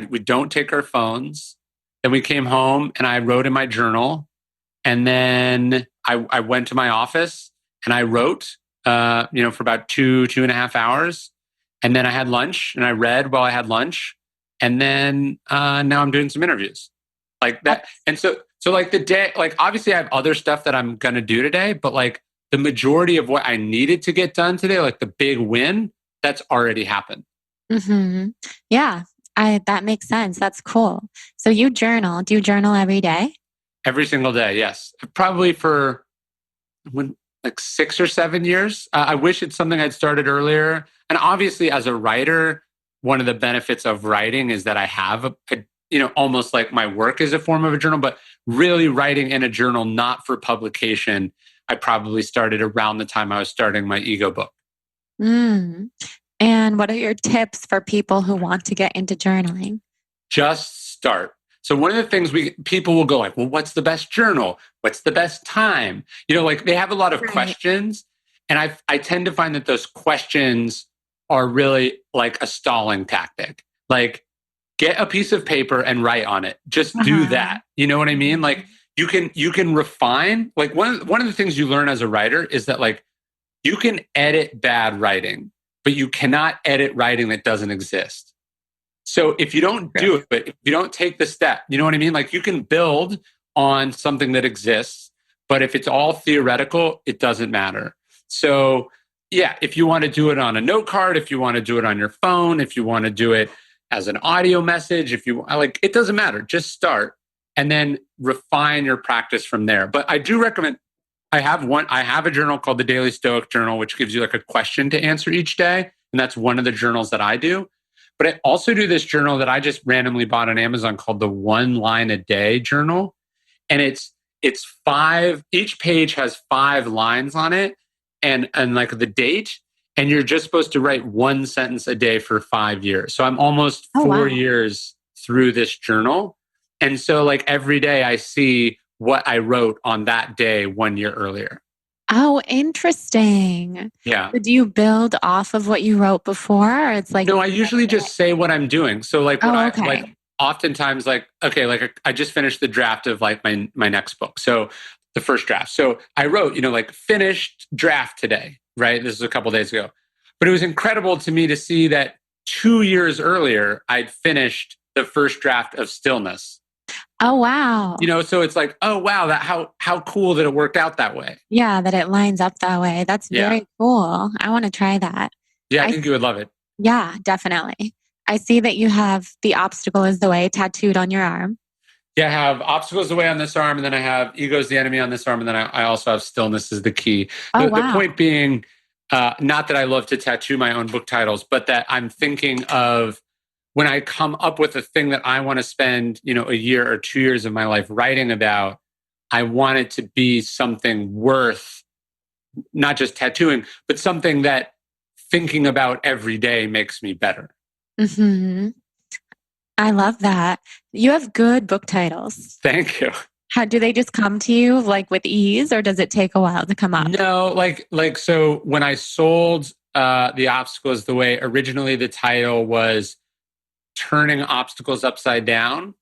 We don't take our phones. Then we came home and I wrote in my journal. And then I went to my office and I wrote, for about 2.5 hours. And then I had lunch and I read while I had lunch. And then now I'm doing some interviews like that. And so like the day, like obviously I have other stuff that I'm going to do today, but like the majority of what I needed to get done today, like the big win, that's already happened. Mm-hmm. Yeah, that makes sense. That's cool. So you journal. Do you journal every day? Every single day. Yes. Probably for like 6 or 7 years. I wish it's something I'd started earlier. And obviously, as a writer, one of the benefits of writing is that I have almost like my work is a form of a journal, but really writing in a journal, not for publication. I probably started around the time I was starting my ego book. Mm. And what are your tips for people who want to get into journaling? Just start. So one of the things people will go like, well, what's the best journal? What's the best time? Like they have a lot of questions. And I tend to find that those questions are really like a stalling tactic. Like get a piece of paper and write on it. Just do that. You know what I mean? Like you can refine. Like one of the things you learn as a writer is that like you can edit bad writing, but you cannot edit writing that doesn't exist. So if you don't do it, if you don't take the step, you know what I mean? Like you can build on something that exists, but if it's all theoretical, it doesn't matter. So yeah, if you want to do it on a note card, if you want to do it on your phone, if you want to do it as an audio message, if you like, it doesn't matter. Just start and then refine your practice from there. But I do recommend, I have a journal called the Daily Stoic Journal, which gives you like a question to answer each day. And that's one of the journals that I do. But I also do this journal that I just randomly bought on Amazon called the 1 Line a Day Journal. And it's 5, each page has 5 lines on it and like the date. And you're just supposed to write 1 sentence a day for 5 years. So I'm almost 4 years through this journal. And so like every day I see what I wrote on that day 1 year earlier. Oh, interesting. Yeah. So do you build off of what you wrote before? Or it's like no, I usually just say what I'm doing. So like what okay. like oftentimes like okay, like I just finished the draft of like my next book. So the first draft. So I wrote, like finished draft today, right? This is a couple days ago. But it was incredible to me to see that 2 years earlier I'd finished the first draft of Stillness. Oh wow. So it's like, oh wow, that how cool that it worked out that way. Yeah, that it lines up that way. That's very cool. I want to try that. Yeah, I think you would love it. Yeah, definitely. I see that you have the obstacle is the way tattooed on your arm. Yeah, I have obstacles the way on this arm, and then I have ego's the enemy on this arm, and then I also have stillness is the key. The point being, not that I love to tattoo my own book titles, but that I'm thinking of when I come up with a thing that I want to spend, a year or 2 years of my life writing about, I want it to be something worth not just tattooing, but something that thinking about every day makes me better. Mm-hmm. I love that. You have good book titles. Thank you. How do they just come to you like with ease, or does it take a while to come up? No, like so when I sold The Obstacle is the Way, originally the title was Turning Obstacles Upside Down.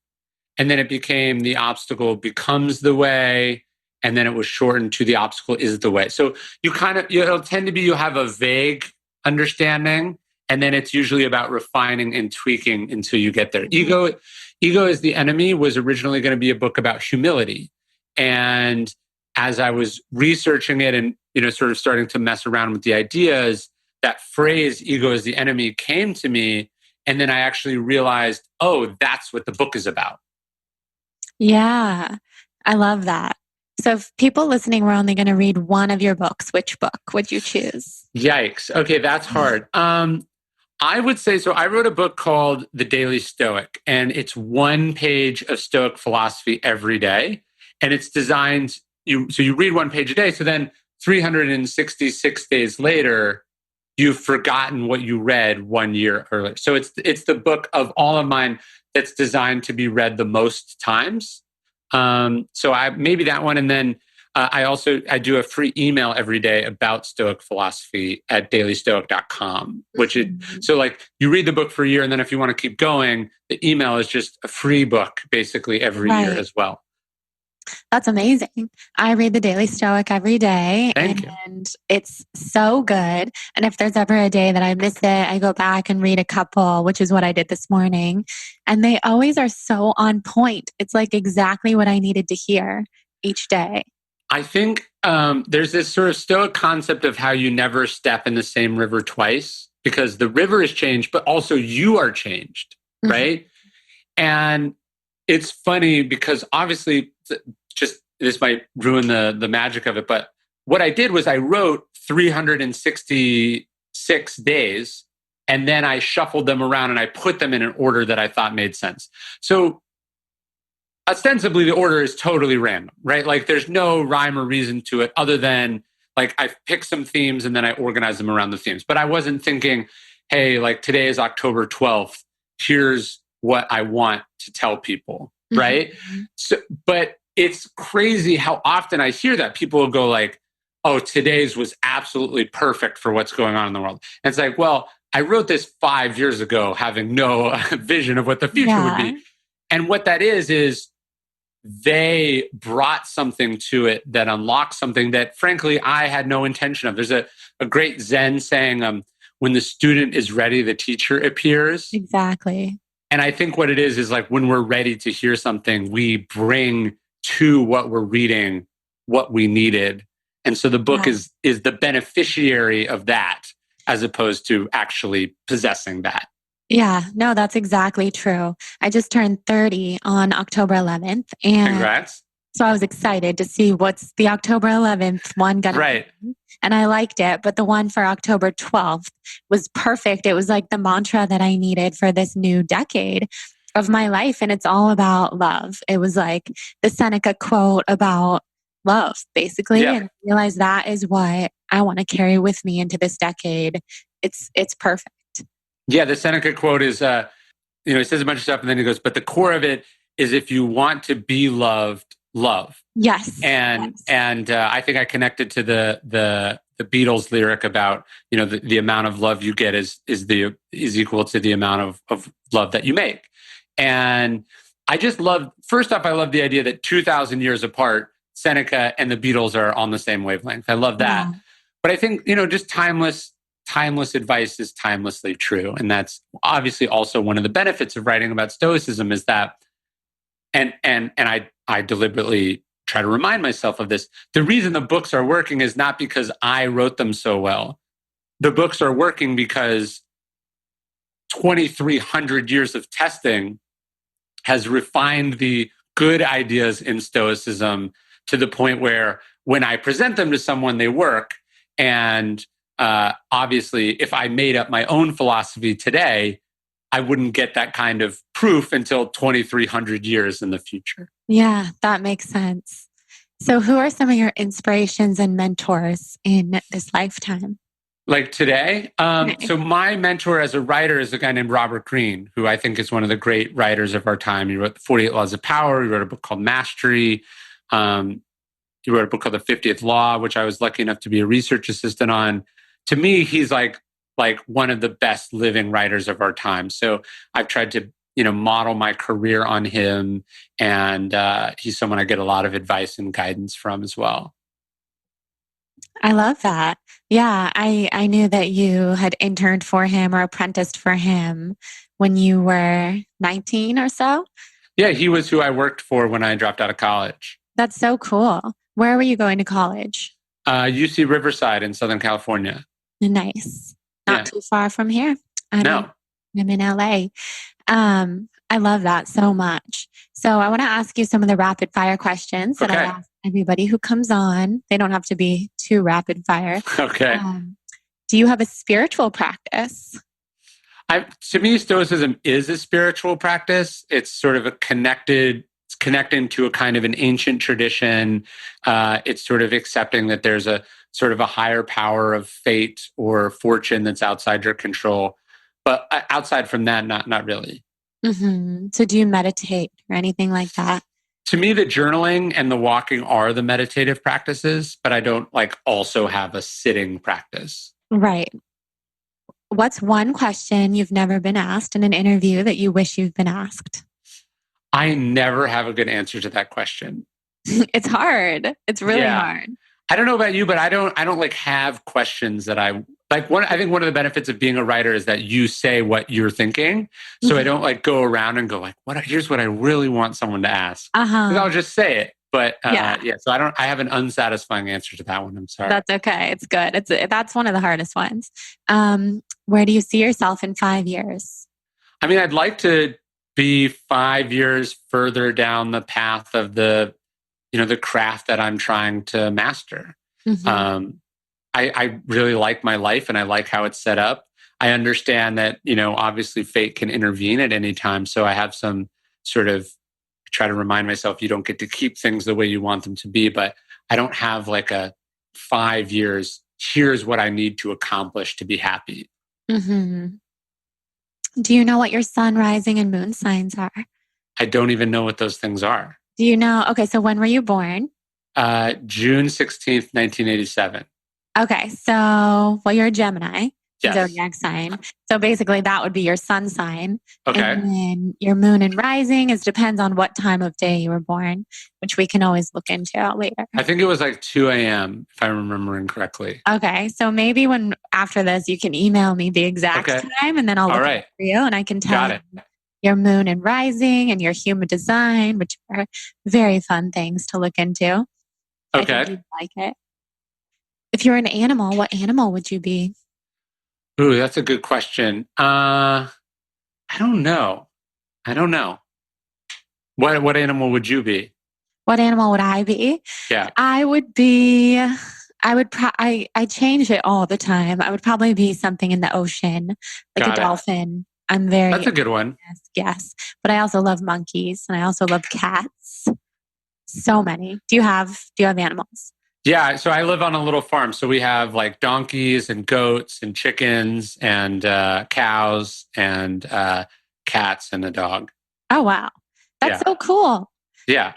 And then it became The Obstacle Becomes the Way. And then it was shortened to The Obstacle is the Way. So it'll tend to be you have a vague understanding. And then it's usually about refining and tweaking until you get there. Ego is the Enemy was originally going to be a book about humility. And as I was researching it and, sort of starting to mess around with the ideas, that phrase, ego is the enemy, came to me. And then I actually realized, oh, that's what the book is about. Yeah, I love that. So if people listening were only going to read one of your books, which book would you choose? Yikes. Okay, that's hard. I would say, so I wrote a book called The Daily Stoic, and it's 1 page of Stoic philosophy every day. And it's designed, so you read 1 page a day. So then 366 days later, you've forgotten what you read 1 year earlier. So it's the book of all of mine that's designed to be read the most times. So maybe that one. And then I do a free email every day about Stoic philosophy at dailystoic.com, so like you read the book for a year. And then if you want to keep going, the email is just a free book basically every year as well. That's amazing. I read the Daily Stoic every day. Thank you. It's so good. And if there's ever a day that I miss it, I go back and read a couple, which is what I did this morning. And they always are so on point. It's like exactly what I needed to hear each day. I think there's this sort of Stoic concept of how you never step in the same river twice, because the river is changed, but also you are changed, right? And it's funny because obviously just this might ruin the magic of it, but what I did was I wrote 366 days and then I shuffled them around and I put them in an order that I thought made sense. So ostensibly the order is totally random, right? Like there's no rhyme or reason to it other than like I've picked some themes and then I organize them around the themes. But I wasn't thinking, hey, like today is October 12th. Here's what I want to tell people, right? So, but it's crazy how often I hear that people will go like, oh, today's was absolutely perfect for what's going on in the world. And it's like, well, I wrote this 5 years ago, having no vision of what the future would be. And what that is they brought something to it that unlocked something that, frankly, I had no intention of. There's a great Zen saying, when the student is ready, the teacher appears. Exactly. And I think what it is like when we're ready to hear something, we bring to what we're reading what we needed. And so the book is the beneficiary of that, as opposed to actually possessing that. Yeah, no, that's exactly true. I just turned 30 on October 11th. And congrats. So I was excited to see what's the October 11th one going to be. And I liked it. But the one for October 12th was perfect. It was like the mantra that I needed for this new decade of my life. And it's all about love. It was like the Seneca quote about love, basically. And I realized that is what I want to carry with me into this decade. It's perfect. Yeah, the Seneca quote is, he says a bunch of stuff and then he goes, but the core of it is if you want to be loved, love. Yes. And I think I connected to the Beatles lyric about, the amount of love you get is equal to the amount of love that you make. And I just first off, I love the idea that 2,000 years apart, Seneca and the Beatles are on the same wavelength. I love that. Yeah. But I think, just timeless advice is timelessly true. And that's obviously also one of the benefits of writing about Stoicism is that, and I deliberately try to remind myself of this. The reason the books are working is not because I wrote them so well. The books are working because 2,300 years of testing has refined the good ideas in Stoicism to the point where when I present them to someone, they work. And obviously, if I made up my own philosophy today, I wouldn't get that kind of proof until 2,300 years in the future. Yeah, that makes sense. So who are some of your inspirations and mentors in this lifetime? Like today? So my mentor as a writer is a guy named Robert Greene, who I think is one of the great writers of our time. He wrote the 48 Laws of Power. He wrote a book called Mastery. He wrote a book called The 50th Law, which I was lucky enough to be a research assistant on. To me, he's like one of the best living writers of our time. So I've tried to, model my career on him. And he's someone I get a lot of advice and guidance from as well. I love that. Yeah, I knew that you had interned for him or apprenticed for him when you were 19 or so. Yeah, he was who I worked for when I dropped out of college. That's so cool. Where were you going to college? UC Riverside in Southern California. Nice. Not too far from here. I'm in LA. I love that so much. So I want to ask you some of the rapid fire questions that I ask everybody who comes on. They don't have to be too rapid fire. Okay. Do you have a spiritual practice? To me, Stoicism is a spiritual practice. It's sort of connecting to a kind of an ancient tradition. It's sort of accepting that there's a sort of a higher power of fate or fortune that's outside your control. But outside from that, not really. Mm-hmm. So do you meditate or anything like that? To me, the journaling and the walking are the meditative practices, but I don't like also have a sitting practice. Right. What's one question you've never been asked in an interview that you wish you've been asked? I never have a good answer to that question. It's hard. It's really hard. I don't know about you, but I don't like have questions that I like. I think one of the benefits of being a writer is that you say what you're thinking. So I don't like go around and go like, here's what I really want someone to ask. Because I'll just say it. But yeah, so I have an unsatisfying answer to that one. I'm sorry. That's okay. It's good. That's one of the hardest ones. Where do you see yourself in 5 years? I mean, I'd like to be 5 years further down the path of the craft that I'm trying to master. I really like my life and I like how it's set up. I understand that, obviously fate can intervene at any time. So I have some sort of try to remind myself you don't get to keep things the way you want them to be, but I don't have like a 5 years, here's what I need to accomplish to be happy. Do you know what your sun, rising, and moon signs are? I don't even know what those things are. Do you know? Okay, so when were you born? June 16th, 1987. Okay, so you're a Gemini, yes. Zodiac sign. So basically that would be your sun sign. Okay. And then your moon and rising depends on what time of day you were born, which we can always look into later. I think it was like 2 a.m. if I'm remembering correctly. Okay, so maybe after this you can email me the exact time and then I'll look it for you and I can tell you your moon and rising and your human design, which are very fun things to look into. Okay. I think you'd like it. If you're an animal, what animal would you be? Ooh, that's a good question. I don't know. What animal would you be? What animal would I be? Yeah. I change it all the time. I would probably be something in the ocean, like a dolphin. That's a good one. Yes. But I also love monkeys and I also love cats. So many. Do you have animals? Yeah, so I live on a little farm. So we have like donkeys and goats and chickens and cows and cats and a dog. Oh, wow. That's so cool. Yeah.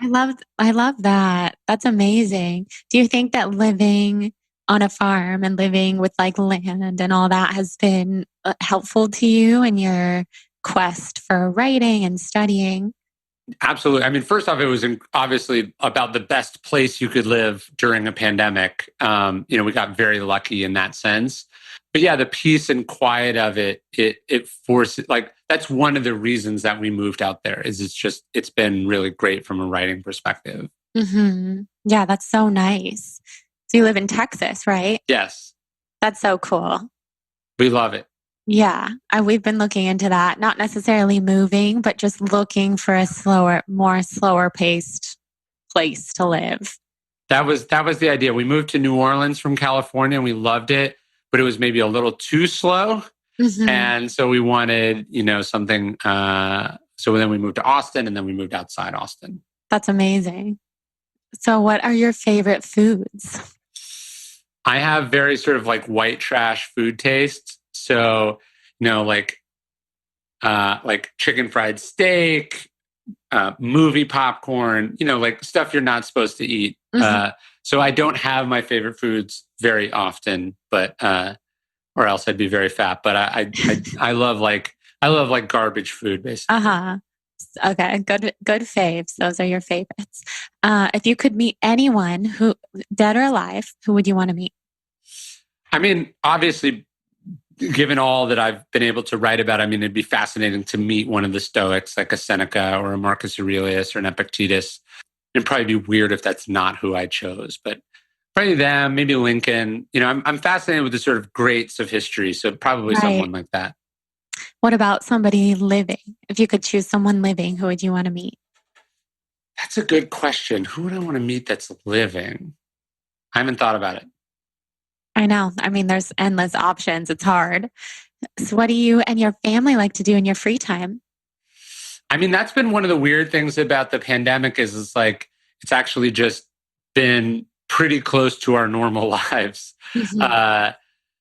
I love that. That's amazing. Do you think that living on a farm and living with like land and all that has been helpful to you in your quest for writing and studying? Absolutely. I mean, first off, it was obviously about the best place you could live during a pandemic. We got very lucky in that sense. But yeah, the peace and quiet of it forces, like, that's one of the reasons that we moved out there is it's been really great from a writing perspective. Yeah, that's so nice. So you live in Texas, right? Yes. That's so cool. We love it. Yeah, we've been looking into that, not necessarily moving, but just looking for a more slower paced place to live. That was the idea. We moved to New Orleans from California and we loved it, but it was maybe a little too slow. And so we wanted, something. So then we moved to Austin and then we moved outside Austin. That's amazing. So what are your favorite foods? I have very sort of like white trash food tastes. So, like chicken fried steak, movie popcorn, like stuff you're not supposed to eat. So I don't have my favorite foods very often, but or else I'd be very fat. But I love like garbage food basically. Okay, good faves. Those are your favorites. If you could meet anyone who, dead or alive, who would you want to meet? I mean, obviously, given all that I've been able to write about, I mean, it'd be fascinating to meet one of the Stoics, like a Seneca or a Marcus Aurelius or an Epictetus. It'd probably be weird if that's not who I chose, but probably them, maybe Lincoln. I'm fascinated with the sort of greats of history, so probably someone like that. What about somebody living? If you could choose someone living, who would you want to meet? That's a good question. Who would I want to meet that's living? I haven't thought about it. I know. I mean, there's endless options. It's hard. So what do you and your family like to do in your free time? I mean, that's been one of the weird things about the pandemic is it's actually just been pretty close to our normal lives.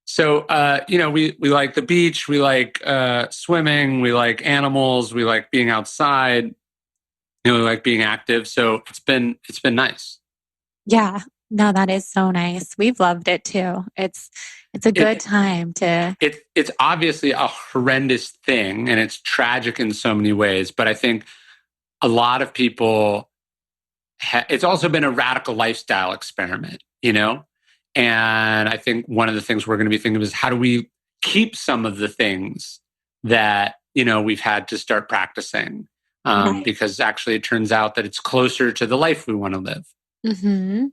So, we like the beach, we like swimming, we like animals, we like being outside. like being active. So it's been nice. Yeah. No, that is so nice. We've loved it too. It's a good time to. It's obviously a horrendous thing, and it's tragic in so many ways. But I think a lot of people, it's also been a radical lifestyle experiment, And I think one of the things we're going to be thinking of is how do we keep some of the things that, we've had to start practicing, Right. because actually it turns out that it's closer to the life we want to live. Mm-hmm.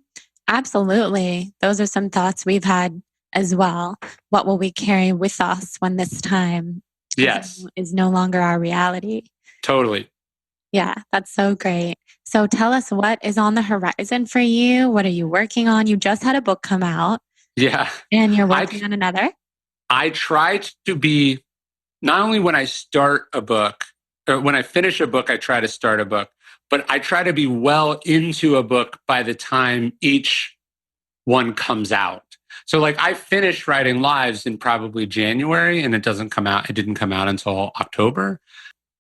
Absolutely. Those are some thoughts we've had as well. What will we carry with us when this time Yes, is no longer our reality? totally. Yeah, that's so great. So tell us, what is on the horizon for you? What are you working on? You just had a book come out Yeah. and you're I, working on another. I try to be, not only when I start a book, or when I finish a book, I try to start a book, but I try to be well into a book by the time each one comes out. So like I finished writing Lives in probably January, and it didn't come out until October,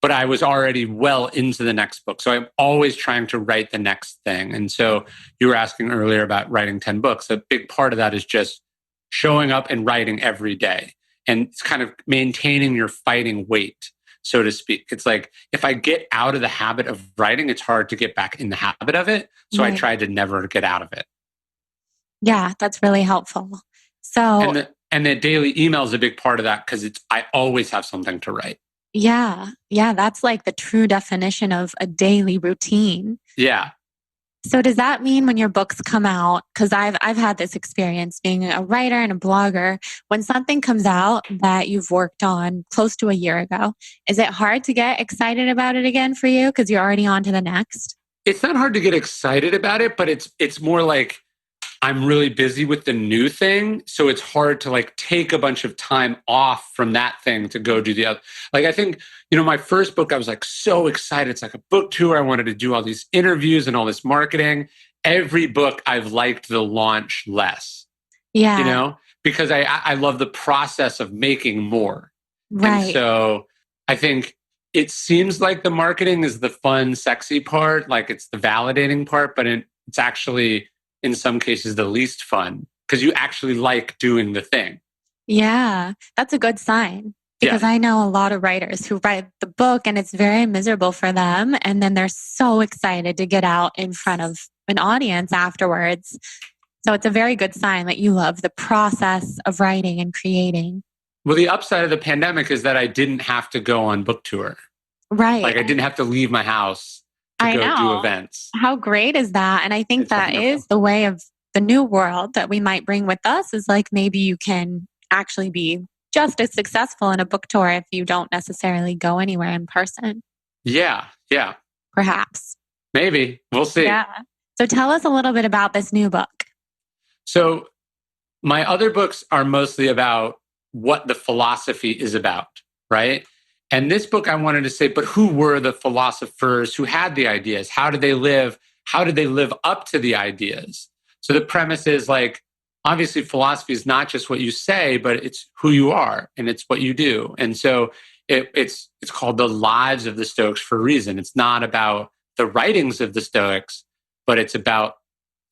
but I was already well into the next book. So I'm always trying to write the next thing. And so you were asking earlier about writing 10 books. A big part of that is just showing up and writing every day. And it's kind of maintaining your fighting weight, so to speak. It's like if I get out of the habit of writing, it's hard to get back in the habit of it. So I Right. tried to never get out of it. Yeah, that's really helpful. So And the daily email is a big part of that because I always have something to write. yeah, that's like the true definition of a daily routine. Yeah. So does that mean when your books come out, because I've had this experience being a writer and a blogger, when something comes out that you've worked on close to a year ago, is it hard to get excited about it again for you because you're already on to the next? It's not hard to get excited about it, but it's more like I'm really busy with the new thing. So it's hard to like take a bunch of time off from that thing to go do the other. Like, I think, my first book, I was like so excited. It's like a book tour. I wanted to do all these interviews and all this marketing. Every book, I've liked the launch less, Yeah, because I love the process of making more. And right. so I think it seems like the marketing is the fun, sexy part, like it's the validating part, but it's actually, in some cases, the least fun because you actually like doing the thing. Yeah, that's a good sign because Yeah. I know a lot of writers who write the book and it's very miserable for them. And then they're so excited to get out in front of an audience afterwards. So it's a very good sign that you love the process of writing and creating. Well, the upside of the pandemic is that I didn't have to go on book tour. Right. Like I didn't have to leave my house to I go do know. events. How great is that? And I think It's that wonderful. is the way of the new world that we might bring with us is like maybe you can actually be just as successful in a book tour if you don't necessarily go anywhere in person. Yeah. Yeah. Perhaps. Maybe. We'll see. Yeah. So tell us a little bit about this new book. So my other books are mostly about what the philosophy is about, right? And this book, I wanted to say, but who were the philosophers who had the ideas? How did they live? How did they live up to the ideas? So the premise is like, obviously, philosophy is not just what you say, but it's who you are and it's what you do. And so it's called the lives of the Stoics for a reason. It's not about the writings of the Stoics, but it's about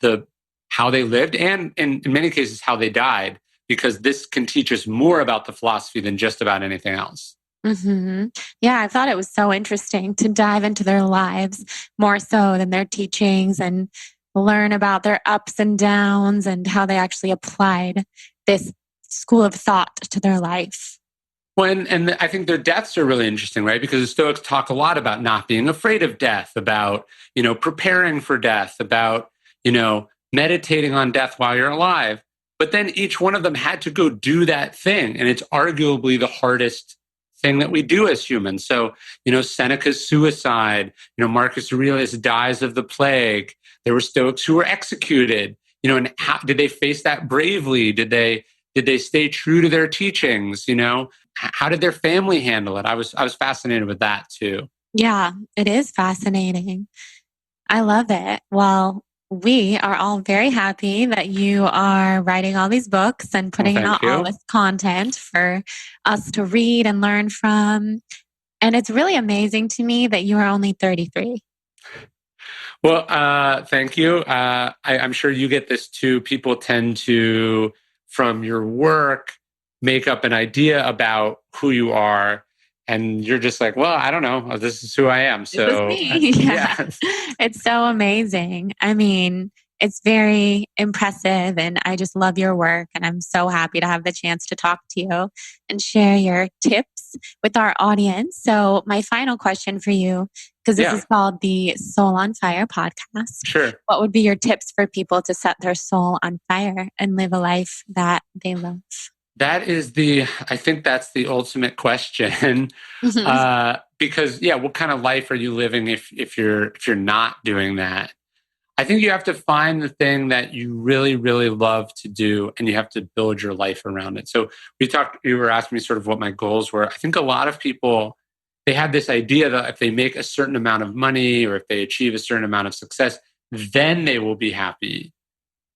the how they lived and in many cases how they died, because this can teach us more about the philosophy than just about anything else. Mm-hmm. Yeah, I thought it was so interesting to dive into their lives more so than their teachings and learn about their ups and downs and how they actually applied this school of thought to their life. And I think their deaths are really interesting, right? Because the Stoics talk a lot about not being afraid of death, about, preparing for death, about, meditating on death while you're alive. But then each one of them had to go do that thing. And it's arguably the hardest thing that we do as humans. So, Seneca's suicide, Marcus Aurelius dies of the plague. There were Stoics who were executed, and how did they face that bravely? Did they stay true to their teachings? How did their family handle it? I was fascinated with that too. Yeah, it is fascinating. I love it. Well, we are all very happy that you are writing all these books and Well, putting thank out all you. this content for us to read and learn from. And it's really amazing to me that you are only 33. Well, thank you. I'm sure you get this too. People tend to, from your work, make up an idea about who you are. And you're just like, well, I don't know. This is who I am. Is this So, me? Yeah. yeah. It's so amazing. I mean, it's very impressive and I just love your work. And I'm so happy to have the chance to talk to you and share your tips with our audience. So, my final question for you, because this Yeah, is called the Soul on Fire podcast, sure. what would be your tips for people to set their soul on fire and live a life that they love? I think that's the ultimate question. Because yeah, what kind of life are you living if you're not doing that? I think you have to find the thing that you really, really love to do, and you have to build your life around it. So you were asking me sort of what my goals were. I think a lot of people, they have this idea that if they make a certain amount of money or if they achieve a certain amount of success, then they will be happy.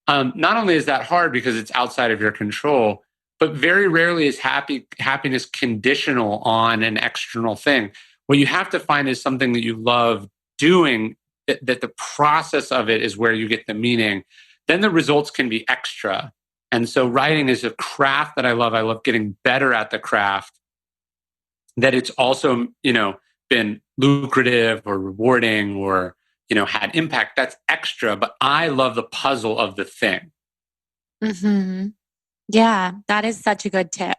Not only is that hard because it's outside of your control, but very rarely is happiness conditional on an external thing. What you have to find is something that you love doing, that the process of it is where you get the meaning. Then the results can be extra. And so writing is a craft that I love. I love getting better at the craft. That it's also, been lucrative or rewarding or, had impact. That's extra, but I love the puzzle of the thing. Hmm. Yeah, that is such a good tip.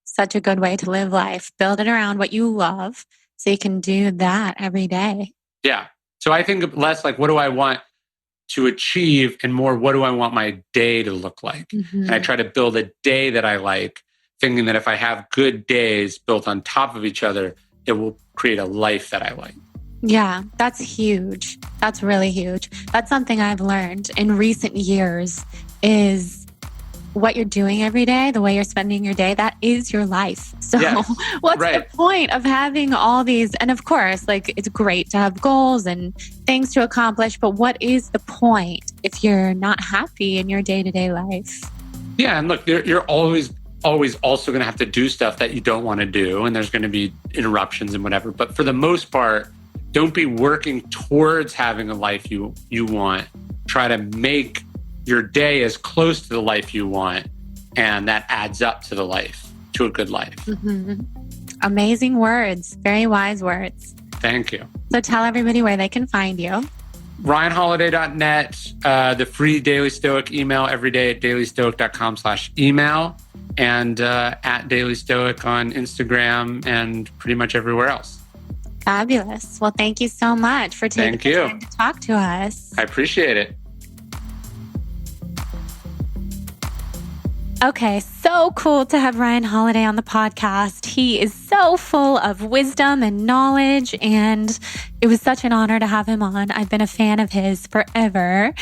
Such a good way to live life. Build it around what you love so you can do that every day. Yeah. So I think less like, what do I want to achieve, and more, what do I want my day to look like? And I Mm-hmm. try to build a day that I like, thinking that if I have good days built on top of each other, it will create a life that I like. Yeah, that's huge. That's really huge. That's something I've learned in recent years is what you're doing every day, the way you're spending your day, that is your life. So Yes, what's right. the point of having all these? And of course, like it's great to have goals and things to accomplish, but what is the point if you're not happy in your day-to-day life? Yeah. And look, you're always also going to have to do stuff that you don't want to do. And there's going to be interruptions and whatever. But for the most part, don't be working towards having a life you want. Try to make your day as close to the life you want. And that adds up to a good life. Mm-hmm. Amazing words, very wise words. Thank you. So tell everybody where they can find you. RyanHoliday.net, the free Daily Stoic email every day at dailystoic.com/email, and at Daily Stoic on Instagram and pretty much everywhere else. Fabulous. Well, thank you so much for taking the time to talk to us. I appreciate it. Okay, so cool to have Ryan Holiday on the podcast. He is so full of wisdom and knowledge, and it was such an honor to have him on. I've been a fan of his forever.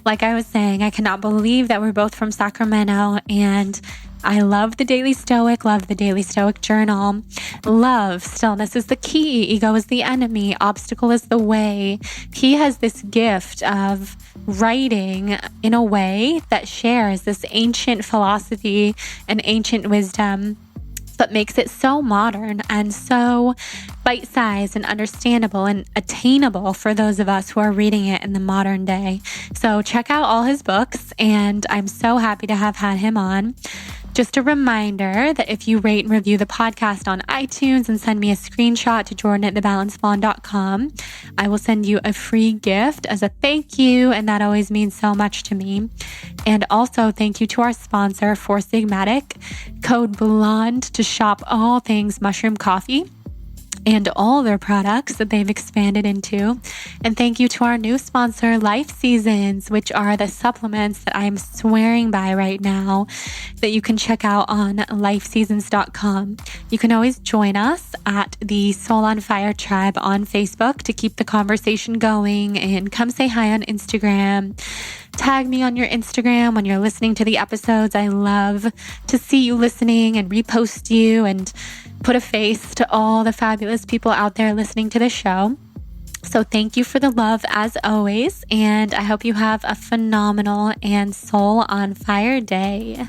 Like I was saying, I cannot believe that we're both from Sacramento, and I love the Daily Stoic, love the Daily Stoic journal. Love, stillness is the key, ego is the enemy, obstacle is the way. He has this gift of writing in a way that shares this ancient philosophy and ancient wisdom, but makes it so modern and so bite-sized and understandable and attainable for those of us who are reading it in the modern day. So check out all his books, and I'm so happy to have had him on. Just a reminder that if you rate and review the podcast on iTunes and send me a screenshot to jordan@thebalancedblonde.com, I will send you a free gift as a thank you, and that always means so much to me. And also thank you to our sponsor, Four Sigmatic, code BLONDE to shop all things mushroom coffee and all their products that they've expanded into. And thank you to our new sponsor, Life Seasons, which are the supplements that I'm swearing by right now that you can check out on lifeseasons.com. You can always join us at the Soul on Fire tribe on Facebook to keep the conversation going, and come say hi on Instagram. Tag me on your Instagram when you're listening to the episodes. I love to see you listening and repost you and put a face to all the fabulous people out there listening to the show. So thank you for the love as always, and I hope you have a phenomenal and soul on fire day.